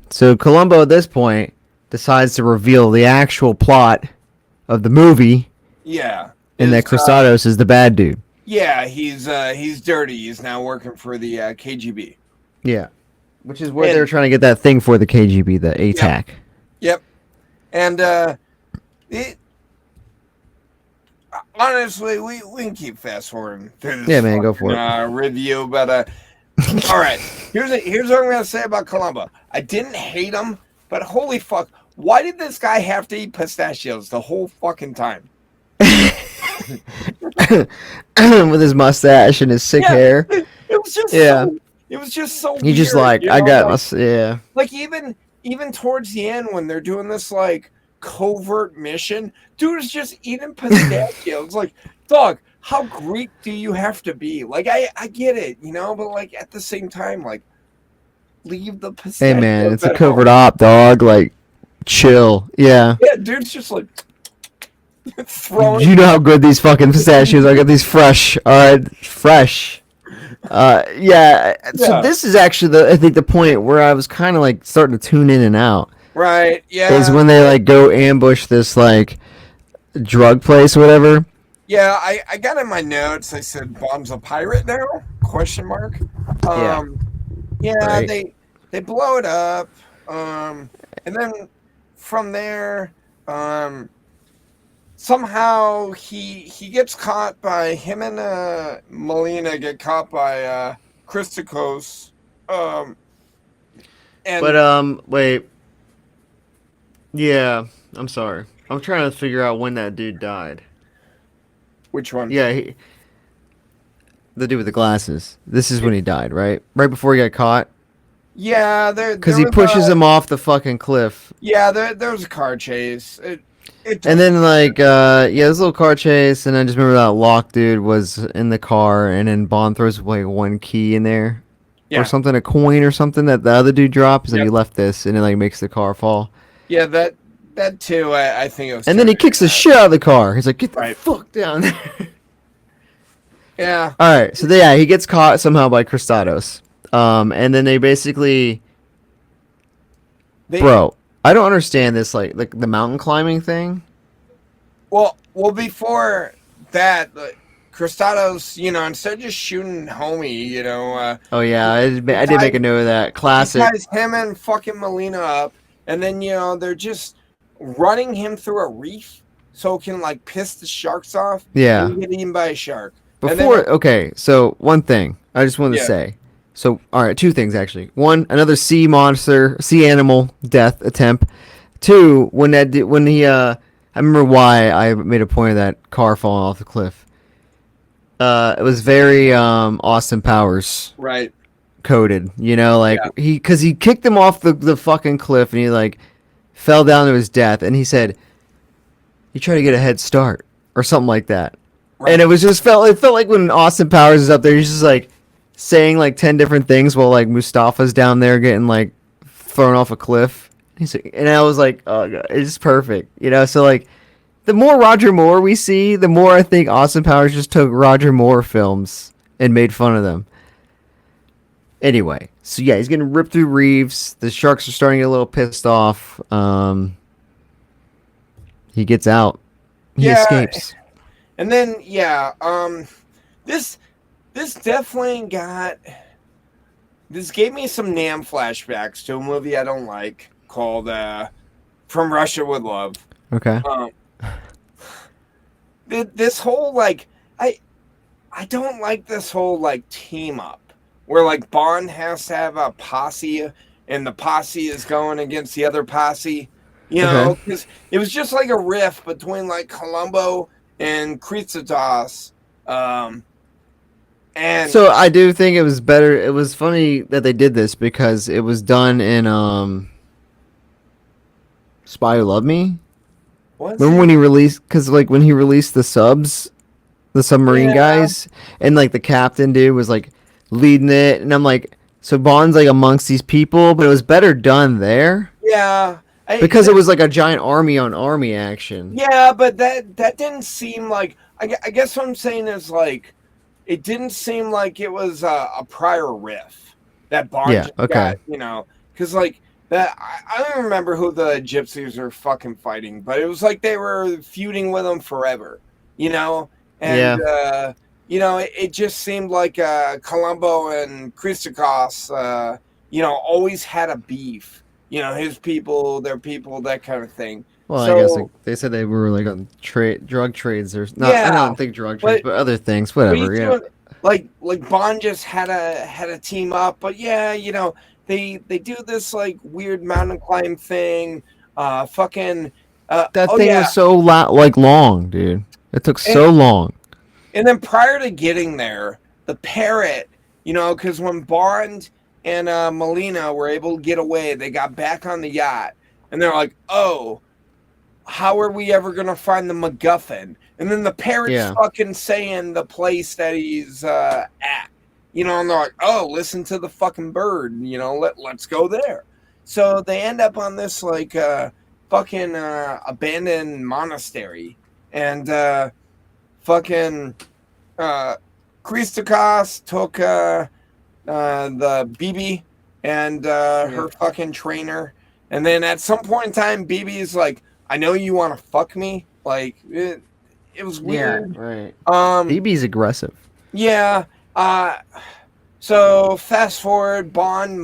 so Columbo at this point decides to reveal the actual plot of the movie. Yeah. And that Cristados is the bad dude. Yeah, he's dirty. He's now working for the KGB. Yeah. Which is where And- they're trying to get that thing for the KGB, the ATAC. Yep. And it honestly, we can keep fast forwarding through this. Yeah, man, go for it. Review, but all right. Here's what I'm gonna say about Columbo. I didn't hate him, but holy fuck, why did this guy have to eat pistachios the whole fucking time? With his mustache and his sick hair. It was just Yeah. it was just so. He just weird, like, you I know? got yeah. Like even towards the end when they're doing this like covert mission, dude is just eating pistachios. Like, dog, how Greek do you have to be? Like, I get it, you know, but like at the same time, like, leave the pistachios. Hey man, it's a at covert home. op, dog. Like, chill. Yeah. Yeah, dude's just like throwing. You know how good these fucking pistachios are. I got these fresh. Alright, fresh. Yeah. So Yeah. this is actually I think the point where I was kind of like starting to tune in and out Right? Yeah. is when they like go ambush this like drug place or whatever. Yeah, I got in my notes. I said Bond's a pirate now? Question mark. Yeah, Right. they blow it up. And then from there, somehow he gets caught by him and Melina get caught by Christakos. And But wait. Yeah, I'm sorry. I'm trying to figure out when that dude died. which one? Yeah, the dude with the glasses. This is when he died, right? Right before he got caught. Yeah, Because he pushes him off the fucking cliff. Yeah, there was a car chase. And then like this little car chase, and I just remember that lock dude was in the car, and then Bond throws like one key in there, Yeah. or something, a coin or something that the other dude drops, and Yep. he left this, and it like makes the car fall. Yeah, that too. I think it was. And then he kicks the shit out of the car. He's like, "Get the Right. fuck down there!" Yeah. All right, so yeah, he gets caught somehow by Christados, and then they basically, bro, I don't understand this like the mountain climbing thing. Well, before that, Cristados, instead of just shooting homie, Oh yeah, I did make a note of that. he Classic. ties him and fucking Melina up, and then they're just running him through a reef so it can like piss the sharks off. Yeah. And get eaten by a shark. And Before, then- okay, so one thing I just wanted to Yeah. say. So, all right, two things actually. One, another sea monster, sea animal death attempt. Two, when I remember why I made a point of that car falling off the cliff. It was very Austin Powers Right. coded, like Yeah. because he kicked him off the fucking cliff and he like fell down to his death, and he said he tried to get a head start or something like that. Right. And it felt like when Austin Powers is up there, he's just like saying like 10 different things while like Mustafa's down there getting like thrown off a cliff. And I was like, oh god, it's just perfect, So like, the more Roger Moore we see, the more I think Austin Powers just took Roger Moore films and made fun of them. Anyway, so yeah, he's getting ripped through reefs. The sharks are starting to get a little pissed off. He gets out. He Yeah. escapes. And then this definitely gave me some Nam flashbacks to a movie I don't like called From Russia with Love. Okay. This whole like I don't like this whole like team up where like Bond has to have a posse and the posse is going against the other posse, because it was just like a riff between like Columbo and Kristatos. And So I do think it was better. It was funny that they did this because it was done in Spy Who Loved Me. Remember when he released? Because like when he released the subs, the submarine Yeah. guys, and like the captain dude was like leading it, and I'm like, so Bond's like amongst these people, but it was better done there because it was like a giant army on army action. Yeah, but that didn't seem like. I guess what I'm saying is like, it didn't seem like it was a prior riff that Bond. Yeah, just okay. got, because like that. I don't remember who the gypsies are fucking fighting, but it was like they were feuding with them forever, And it just seemed like Columbo and Christakos, always had a beef. His people, their people, that kind of thing. Well, I guess like, So they said they were like on drug trades or not. I yeah, don't think drug trades, but other things. but he's Whatever. Yeah. doing like Bond just had a team up, but yeah, they do this like weird mountain climb thing. Fucking That oh thing yeah, was so long, dude. It took and so long. and then prior to getting there, the parrot, because when Bond and Melina were able to get away, they got back on the yacht, and they're like, oh, how are we ever gonna find the MacGuffin? And then the parrot's Yeah. fucking saying the place that he's at, and they're like, oh, listen to the fucking bird, let's go there. So they end up on this like fucking abandoned monastery, and fucking Christakos took the BB and her fucking trainer, and then at some point in time, BB's like, I know you want to fuck me. Like it was weird. Right. Um, BB's aggressive. yeah. So fast forward, Bond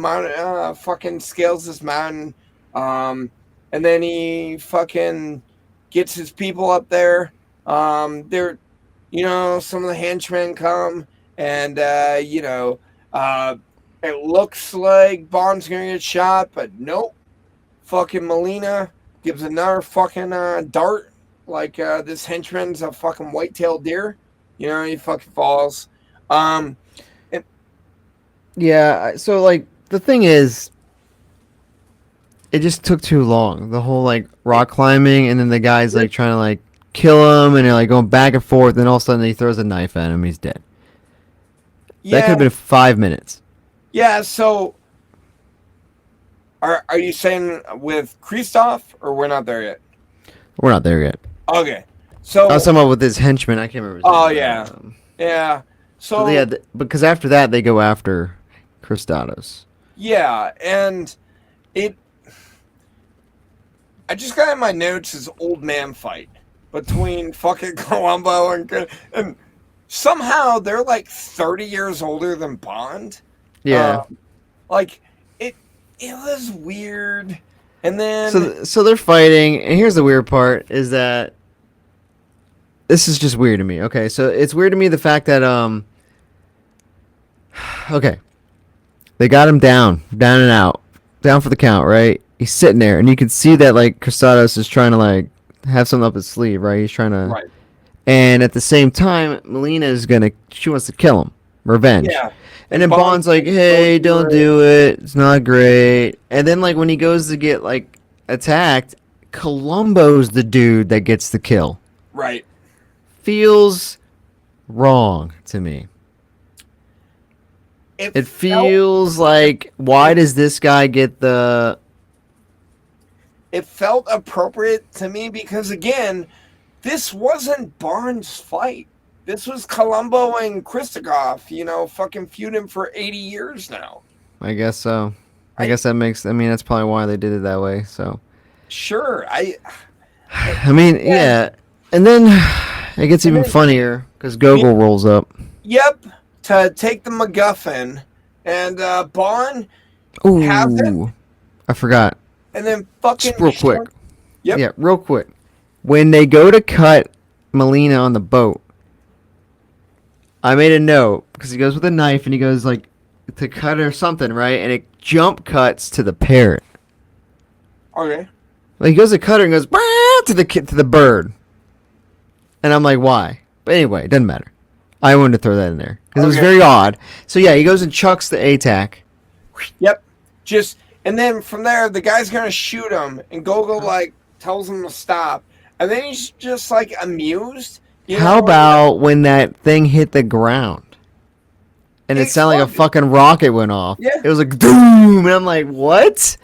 fucking scales this mountain, and then he fucking gets his people up there. They're, some of the henchmen come, and it looks like Bond's gonna get shot, but nope. Fucking Melina gives another fucking dart, like this henchman's a fucking white-tailed deer. He fucking falls. Yeah. So like the thing is, it just took too long. The whole like rock climbing, and then the guy's like trying to like kill him, and they're like going back and forth. And all of a sudden, he throws a knife at him. He's dead. That could have been 5 minutes. Yeah. So, are you saying with Christoph, or we're not there yet? We're not there yet. Okay. So I was talking about with his henchman. I can't remember. His Oh name. yeah, yeah. So Yeah, because after that they go after Christados. yeah, and I just got in my notes his old man fight between fucking Columbo and somehow they're like 30 years older than Bond. Yeah. Like it was weird. And then So they're fighting, and here's the weird part: is that this is just weird to me. Okay, so it's weird to me the fact that okay, they got him down and out, down for the count, right? He's sitting there, and you can see that like Cristados is trying to like have something up his sleeve, right? He's trying to, right. and at the same time, Melina is she wants to kill him, revenge. Yeah. And then Bond's like, hey, don't do it. It's not great. And then, like, when he goes to get, like, attacked, Columbo's the dude that gets the kill. Right. Feels wrong to me. It feels like, why does this guy get the... It felt appropriate to me because, again, this wasn't Bond's fight. This was Columbo and Christakov, fucking feuding for 80 years now. I guess so. I guess that makes... I mean, that's probably why they did it that way, so... Sure, I mean, yeah. And then it gets even funnier because Gogol rolls up. Yep, to take the MacGuffin, and Bond has it, Ooh. I forgot. and then fucking... Just real quick. Yep. Yeah, real quick. When they go to cut Melina on the boat, I made a note because he goes with a knife and he goes like to cut her something, right? And it jump cuts to the parrot. Okay. Like he goes to cut her and goes "Bah!" to the bird, and I'm like, why? But anyway, it doesn't matter. I wanted to throw that in there because it was very odd. So yeah, he goes and chucks the ATAC. Yep. And then from there, the guy's gonna shoot him, and Gogol like tells him to stop, and then he's just like amused. How about when that thing hit the ground? And it sounded like a fucking rocket went off. Yeah. It was like, doom! And I'm like, what?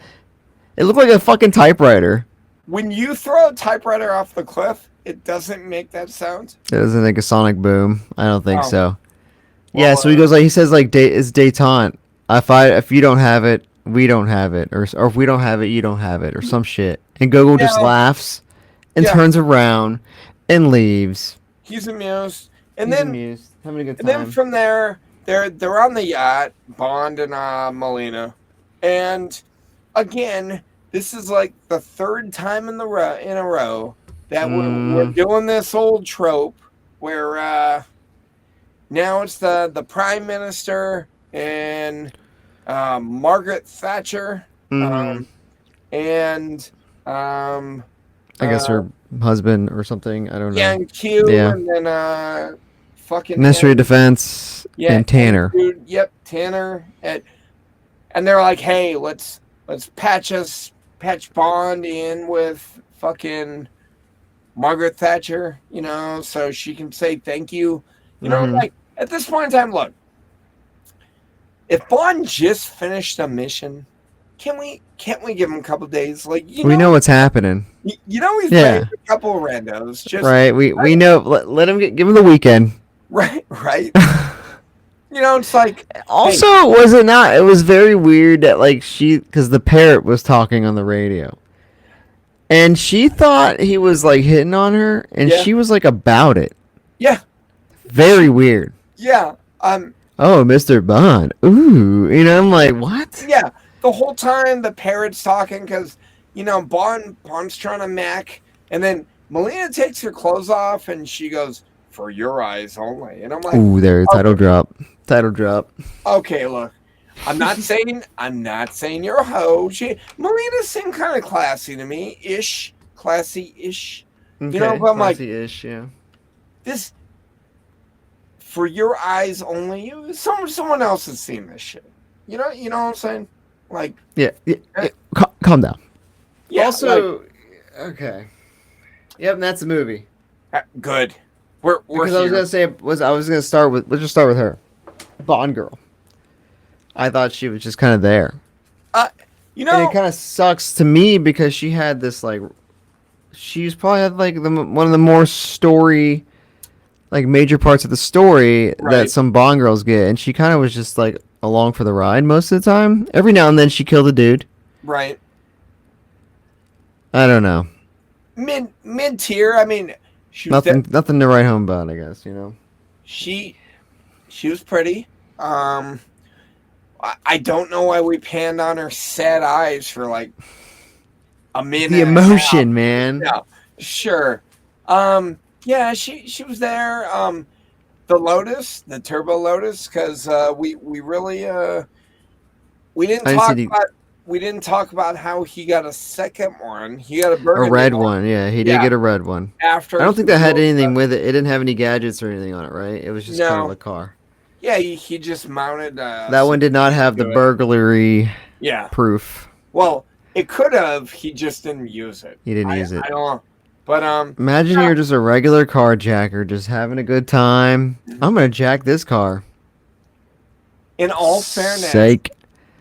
It looked like a fucking typewriter. When you throw a typewriter off the cliff, it doesn't make that sound. It doesn't make a sonic boom. I don't think Oh. so. Well, Yeah, so he goes like, he says like, it's detente. If you don't have it, we don't have it. Or if we don't have it, you don't have it. Or some shit. And Gogol just laughs and Yeah. turns around and leaves. He's amused. And He's then amused, having a good and then time. from there, they're on the yacht, Bond and Melina, and again, this is like the third time in a row that we're Mm, doing this old trope where now it's the prime minister and Margaret Thatcher, mm-hmm. and um, I guess uh, her husband or something. I don't know. Yang Q, Yeah. and then fucking Ministry of Defense yeah, and Tanner. dude, yep, Tanner, and they're like, hey, let's patch Bond in with fucking Margaret Thatcher, so she can say thank you. Mm-hmm. Like at this point in time, look, if Bond just finished a mission, can't we give him a couple days? Like We know what's happening. he's banged Yeah. a couple of randos. Just Right. We know. Let him give him the weekend. right. It's like Also, hey, was it not? It was very weird that because the parrot was talking on the radio, and she thought he was like hitting on her, and yeah, she was like about it. yeah, Very weird. yeah. Oh, Mr. Bond. Ooh, I'm like, what? Yeah, the whole time the parrot's talking because Bond's trying to mac, and then Melina takes her clothes off and she goes, "For your eyes only," and I'm like, Ooh, there, title okay, drop. Title drop. okay, look, I'm not saying you're a hoe. Melina seemed kind of classy to me, classy-ish, Okay, but I'm like, classy-ish, yeah. this for your eyes only. Someone else has seen this shit. You know what I'm saying? Like, Yeah, calm down. yeah, Also, okay. Yep, and that's the movie. good. We're Because here. I was gonna say I was gonna start with let's just start with her, Bond girl. I thought she was just kind of there, and it kind of sucks to me because she had this she's probably had like one of the more story, like major parts of the story Right. that some Bond girls get, and she kind of was just like along for the ride most of the time. Every now and then she killed a dude. Right. I don't know. Mid tier. I mean, Nothing to write home about, I guess. she was pretty. I don't know why we panned on her sad eyes for like a minute. The emotion, man. Yeah, sure. Yeah, she was there. The Lotus, the Turbo Lotus, because we really we didn't talk about how he got a second one. He got a burgundy A red one, yeah. He did get a red one. after. I don't think that had anything with it. It didn't have any gadgets or anything on it, right? It was just kind of a car. Yeah, he just mounted. That one did not have the burglary proof. Well, it could have. He just didn't use it. He didn't use it. I don't know. But imagine you're just a regular carjacker, just having a good time. I'm gonna jack this car. In all fairness, Sake.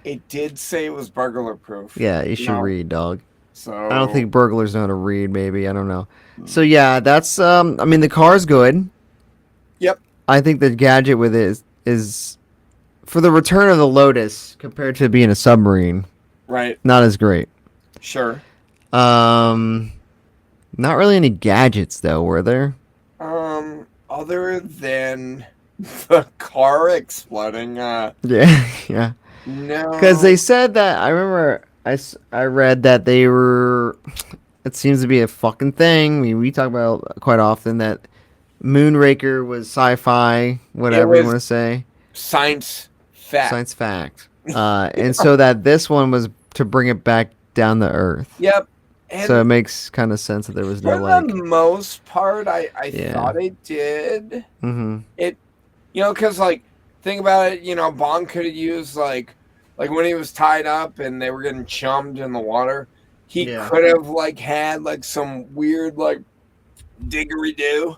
It did say it was burglar proof. Yeah, you should read, dog. So I don't think burglars know how to read. Maybe I don't know. So yeah, that's I mean, the car's good. Yep. I think the gadget with it is for the return of the Lotus compared to being a submarine. Right. Not as great. Sure. Not really any gadgets though, were there? Other than the car exploding. Yeah, yeah. No. Because they said that I remember I read that they were. It seems to be a fucking thing. I mean, we talk about quite often that Moonraker was sci-fi, whatever you want to say. Science fact. Science fact. And so that this one was to bring it back down to Earth. Yep. And so it makes kind of sense that there was no for the most part, I thought it did. Mm-hmm. It, because think about it. Bond could have used like when he was tied up and they were getting chummed in the water. He could have had some weird diggery-do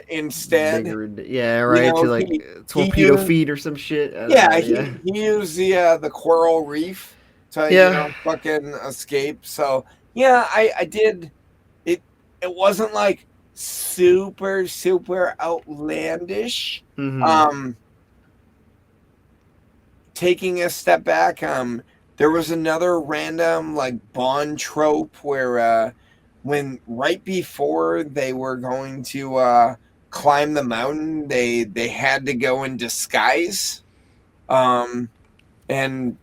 instead. Yeah, right. To torpedo feet or some shit. He used the coral reef to fucking escape. So yeah, I did. It wasn't super outlandish. Mm-hmm. Taking a step back, there was another random Bond trope where when right before they were going to climb the mountain, they had to go in disguise, and they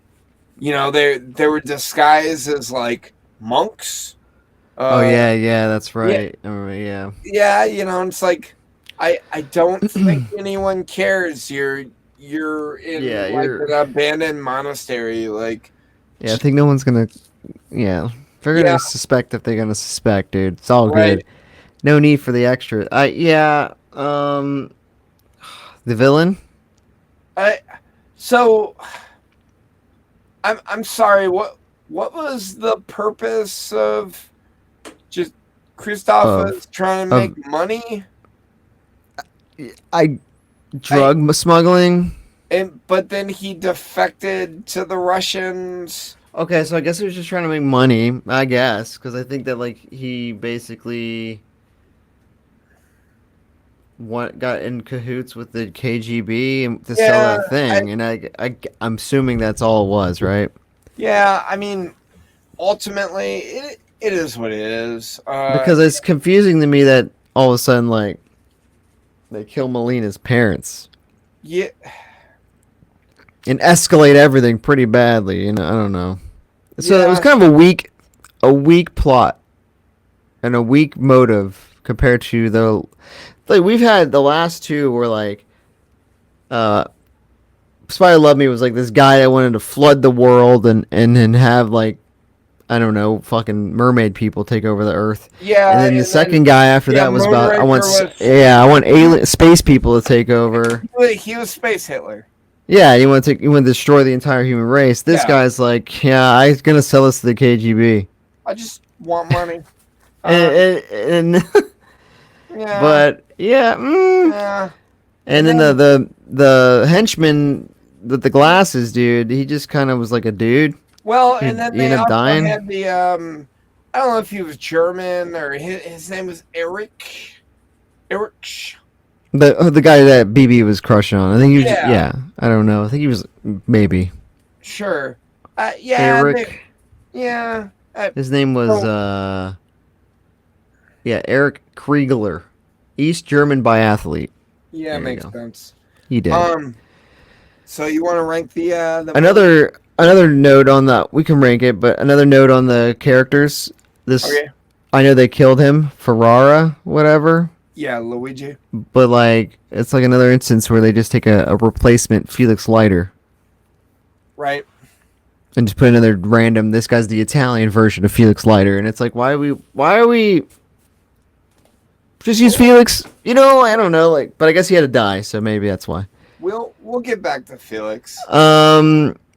were disguised as like monks. Oh yeah, that's Yeah, right. I remember, yeah. yeah, it's like I don't think anyone cares. You're in Yeah, like you're. an abandoned monastery, like Yeah, I think no one's gonna. Yeah, they're yeah, gonna suspect if they're gonna suspect, dude. It's all right. good. No need for the extra. Yeah. The villain. I so I'm sorry. What was the purpose of just Of Christophers trying to of make money? I I drug smuggling. but then he defected to the Russians. Okay, so I guess he was just trying to make money. I guess because I think that like he basically got in cahoots with the KGB and to sell Yeah, that thing, and I'm assuming that's all it was, right? yeah. I mean, ultimately, it is what it is. Because it's confusing to me that all of a sudden like they kill Melina's parents Yeah, and escalate everything pretty badly. I don't know. So it was yeah, kind of a weak plot and a weak motive compared to the like we've had the last two were like uh Spy Who Loved Me was like this guy that wanted to flood the world and have like I don't know fucking mermaid people take over the earth. And yeah. then the And then second guy after yeah, that was about Moonraker was I want alien space people to take over. he was Space Hitler. Yeah, you want to destroy the entire human race. This Yeah, guy's like, yeah, I'm gonna sell this to the KGB. I just want money. Uh, And yeah, but yeah, yeah. and And then then the henchman with the glasses, dude, he just kind of was like a dude. well, He, and then he they ended up also dying. had the I don't know if he was German or his name was Eric. Eric. The guy that BB was crushing on. I think he was. Yeah, Yeah, I don't know. I think he was maybe sure. Yeah, Eric. yeah. His name was So yeah, Eric Kriegler, East German biathlete. yeah, There you makes go. sense. He did it. Um, so you want to rank the movie? Another note on the we can rank it, but another note on the characters. This Okay. I know they killed him, Ferrara, whatever, Yeah, Luigi. but like it's like another instance where they just take a replacement Felix Leiter Right. and just put another random. This guy's the Italian version of Felix Leiter, and it's like why are we just use Felix? I don't know. Like, but I guess he had to die, so maybe that's why. We'll get back to Felix.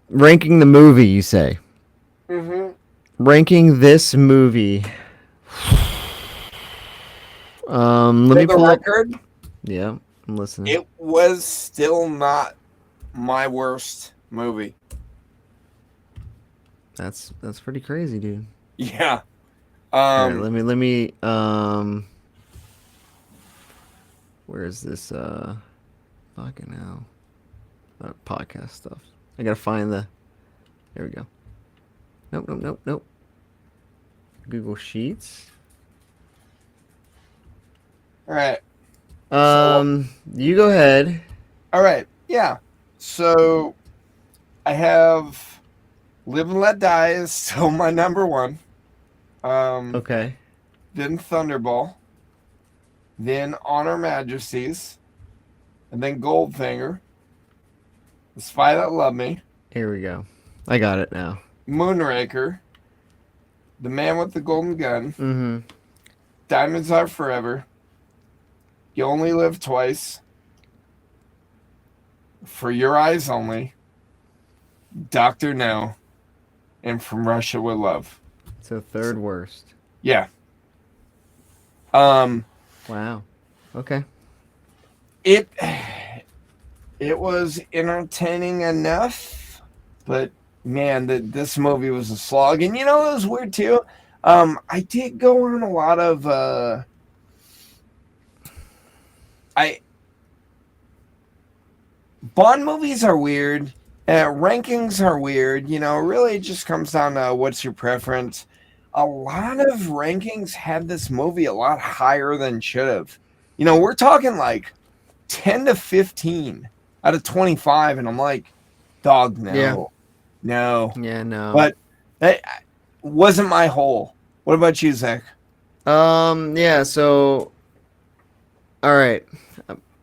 Ranking the movie, you say? Mm-hmm. Ranking this movie. Let For me the pull up. record, Yeah, I'm listening. it was still not my worst movie. That's pretty crazy, dude. Yeah. All right, let me where is this fucking hell podcast stuff? I gotta find the. There we go. Nope. Google Sheets. All right. So, You go ahead. all right. Yeah. So I have Live and Let Die is still my number one. Okay. Then Thunderball. Then Honor Majesties. And then Goldfinger. The Spy That Loved Me. Here we go. I got it now. Moonraker. The Man with the Golden Gun. Mm-hmm. Diamonds Are Forever. You Only Live Twice. For Your Eyes Only. Doctor No. And From Russia with Love. So third worst. Yeah. Wow. Okay. It was entertaining enough, but man, this movie was a slog. And it was weird too. I did go on a lot of Bond movies are weird. Rankings are weird. Really it just comes down to what's your preference. A lot of rankings had this movie a lot higher than should have. we're talking like 10 to 15 out of 25, and I'm like, dog, Yeah. no. Yeah. No. But that wasn't my hole. What about you, Zach? Yeah. So, all right.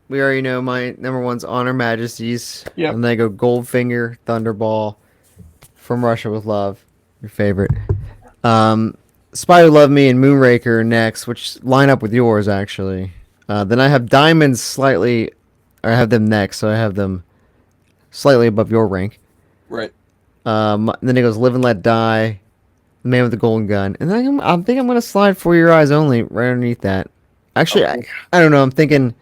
We already know my number one's Honor Majesties, Yep. and then I go Goldfinger, Thunderball, From Russia with Love, your favorite. Um, Spy Who Loved Me and Moonraker next, which line up with yours actually. Then I have Diamonds slightly, or I have them next, so I have them slightly above your rank. Right. Then it goes Live and Let Die, The Man with the Golden Gun, and then I think I'm gonna slide For Your Eyes Only right underneath that. Actually, Okay. I don't know. I'm thinking.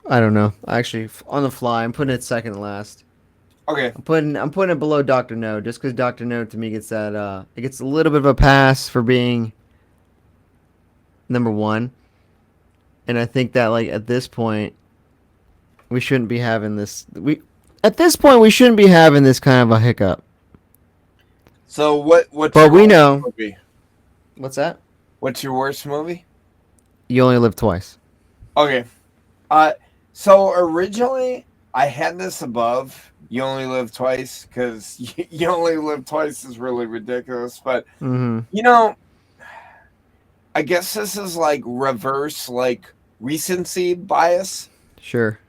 I don't know. Actually, on the fly, I'm putting it second to last. Okay. I'm putting it below Doctor No, just because Doctor No to me gets that it gets a little bit of a pass for being number one, and I think that like at this point we shouldn't be having this. We shouldn't be having this kind of a hiccup. So what's But your we worst know movie? what's that. What's your worst movie? You only live twice. Okay. Uh, so originally I had this above You Only Live Twice because You Only Live Twice is really ridiculous. But Mm-hmm. I guess this is like reverse like recency bias. Sure.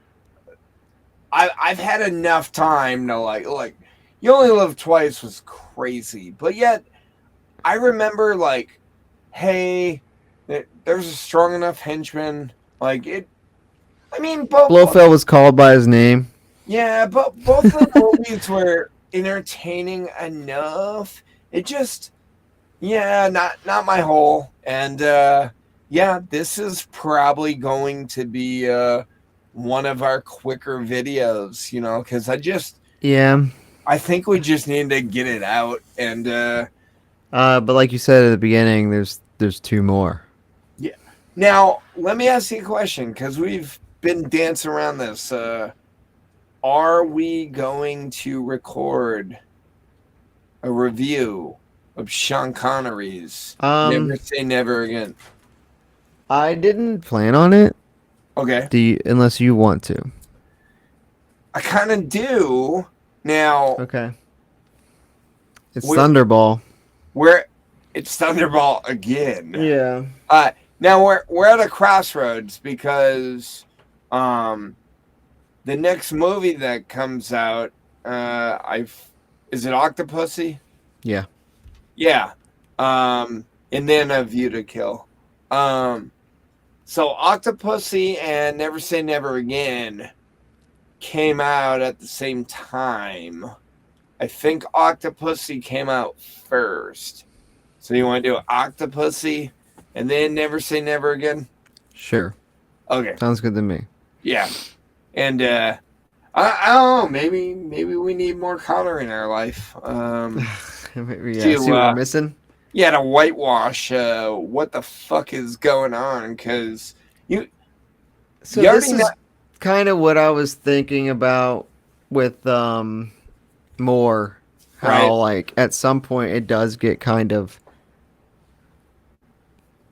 I've had enough time to like You Only Live Twice was crazy, but yet I remember like, hey, there's a strong enough henchman. Like it. I mean, Blofeld was called by his name. yeah, but both the movies were entertaining enough. It just, yeah, not my hole. And yeah, this is probably going to be one of our quicker videos, because Yeah. I think we just need to get it out. And But like you said at the beginning, there's two more. yeah. Now, let me ask you a question because we've been dancing around this. Are we going to record a review of Sean Connery's Never Say Never Again? I didn't plan on it. Okay. Unless you want to. I kind of do. Now, Okay. It's We're- Thunderball. it's Thunderball again. Yeah. Now we're at a crossroads because the next movie that comes out, is it Octopussy? Yeah. Yeah. And then A View to Kill. So Octopussy and Never Say Never Again came out at the same time. I think Octopussy came out first. So you want to do Octopussy and then Never Say Never Again? Sure. Okay. Sounds good to me. Yeah. And I don't know, maybe we need more Connor in our life. Maybe, see what we're missing? Yeah, to whitewash what the fuck is going on, because So you this already is know- kind of what I was thinking about with Moore. How Right. like at some point it does get kind of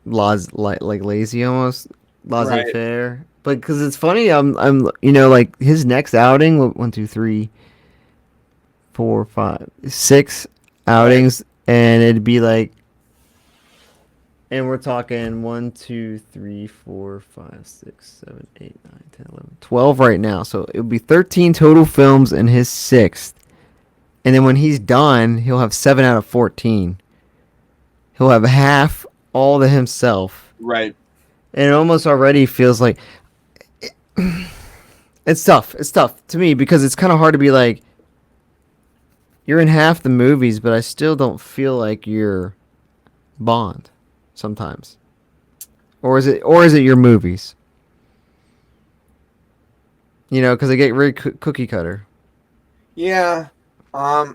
like lazy almost, laissez-faire. But because it's funny, I'm like his next outing, 1, 2, 3, 4, 5, 6 outings, and it'd be like, and we're talking 1, 2, 3, 4, 5, 6, 7, 8, 9, 10, 11, 12 right now. So it would be 13 total films in his sixth. And then when he's done, he'll have 7 out of 14. He'll have half all to himself. Right. And it almost already feels like it's tough. It's tough to me because it's kind of hard to be like, you're in half the movies, but I still don't feel like you're Bond sometimes. Or is it your movies? Because they get really cookie cutter. Yeah. I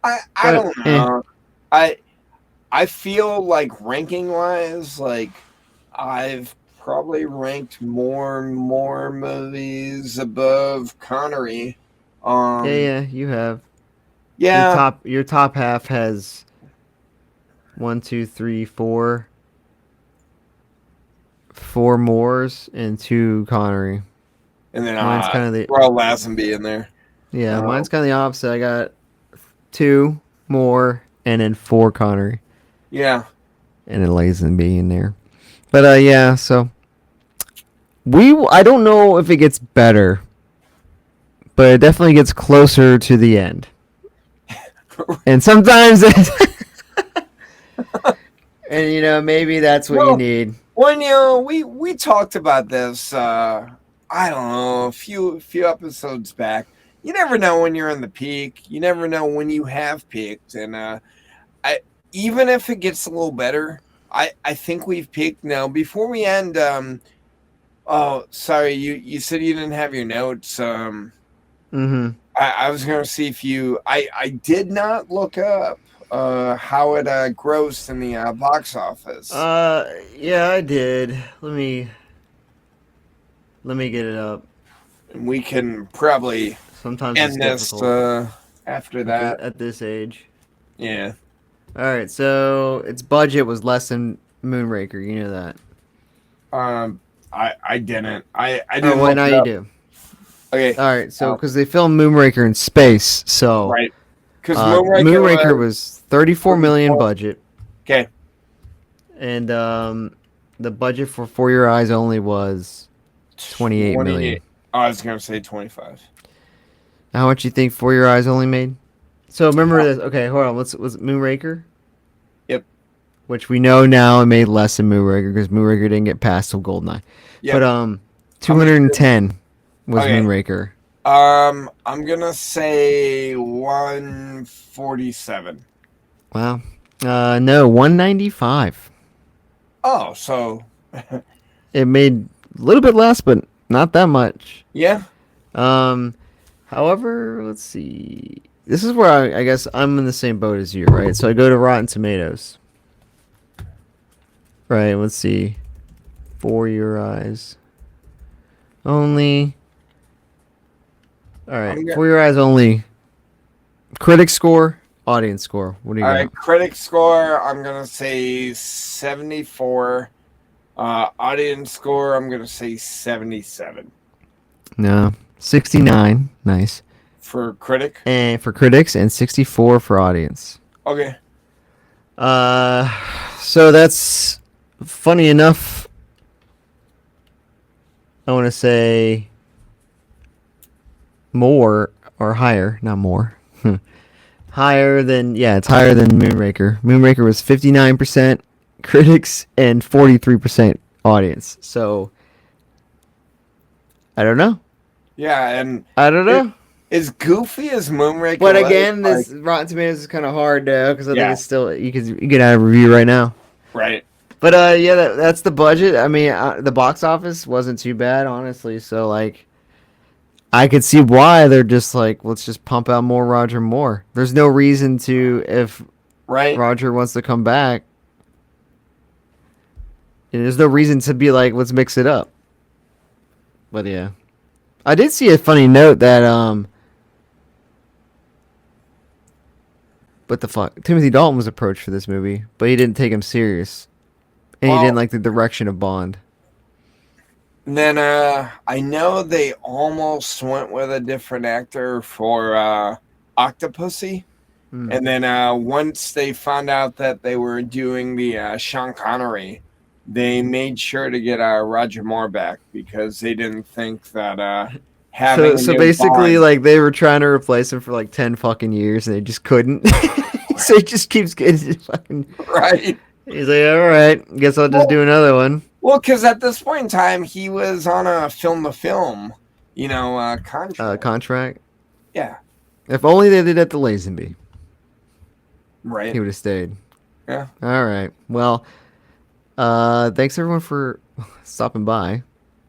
But, don't know. I feel like ranking wise, like I've probably ranked more movies above Connery. Yeah, you have. Yeah. Your top half has 1, 2, 3, 4. 4 Moores and 2 Connery. And then Mine's kind of the throw Lazenby in there. yeah. Oh. Mine's kind of the opposite. I got 2 Moore and then 4 Connery Yeah. and a Lazenby in there. But yeah. So I don't know if it gets better, but it definitely gets closer to the end. And sometimes and maybe that's what you need. When we talked about this, I don't know, a few episodes back. You never know when you're in the peak. You never know when you have peaked, and I even if it gets a little better, I think we've peaked now. Before we end, oh sorry, you said you didn't have your notes. Mm-hmm. I was gonna see if you. I did not look up how it grossed in the box office. Yeah, I did. Let me get it up. And we can probably Sometimes it's end this difficult after that. at this age. Yeah. All right, so its budget was less than Moonraker. You know that. I didn't. I Oh, didn't. well, look now it you up. do. Okay. All right, so because they filmed Moonraker in space, so Right. Because Moonraker was 34 million budget, okay. and the budget for Your Eyes Only was 28 million. Oh, I was gonna say 25. How much you think For Your Eyes Only made? So remember this. Okay, hold on. Was Moonraker? Yep. Which we know now it made less than Moonraker because Moonraker didn't get past till Goldeneye. Yep. But 210 was Okay. Moonraker. I'm gonna say 147. Wow. No, 195. Oh, so It made a little bit less, but not that much. yeah. However, let's see. This is where I guess I'm in the same boat as you, right? So I go to Rotten Tomatoes. Right, let's see. For Your Eyes Only. All right, For Your Eyes Only. Critic score, audience score. What do you All got? right, critic score, I'm gonna say 74. Audience score, I'm gonna say 77 No, 69. Nice. for critic. And for critics, and 64 for audience. Okay. So that's funny enough. I want to say more or higher, not more. Higher than it's higher than Moonraker. Moonraker was 59% critics and 43% audience. So I don't know. Yeah, and I don't know. as goofy as Moonraker. But was, again, like, this Rotten Tomatoes is kind of hard though because I Yeah. think it's still you could add a review right now. right. But yeah, that's the budget. I mean, the box office wasn't too bad, honestly. So like, I could see why they're just like, let's just pump out more Roger Moore. There's no reason to if Right. Roger wants to come back. There's no reason to be like, let's mix it up. But yeah, I did see a funny note that what the fuck? Timothy Dalton was approached for this movie, but he didn't take him serious, and he Well- didn't like the direction of Bond. And then I know they almost went with a different actor for Octopussy. Hmm. And then once they found out that they were doing the Sean Connery, they made sure to get Roger Moore back because they didn't think that having So a new basically, Bond- like they were trying to replace him for like 10 fucking years, and they just couldn't. So he just keeps getting fucking. right. He's like, all right, guess I'll just do another one. Well, because at this point in time, he was on a film-to-film, contract. Contract. Yeah, If only they did at the Lazenby, right. he would have stayed. Yeah. All right. Well, thanks everyone for stopping by.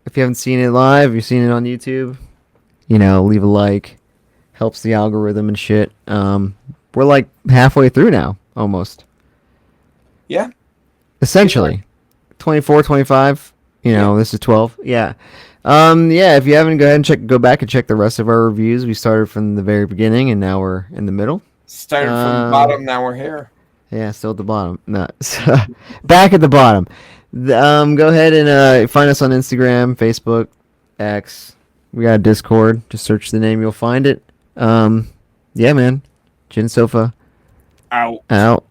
If you haven't seen it live, you've seen it on YouTube, leave a like. Helps the algorithm and shit. We're like halfway through now, almost. Yeah. Essentially. 24, 25. This is 12. Yeah. If you haven't, go ahead and go back and check the rest of our reviews. We started from the very beginning, and now we're in the middle. Started from the bottom, now we're here. Yeah, still at the bottom. No, back at the bottom. Go ahead and find us on Instagram, Facebook, X. We got a Discord. Just search the name, you'll find it. Yeah, man. Gin Sofa Out. out.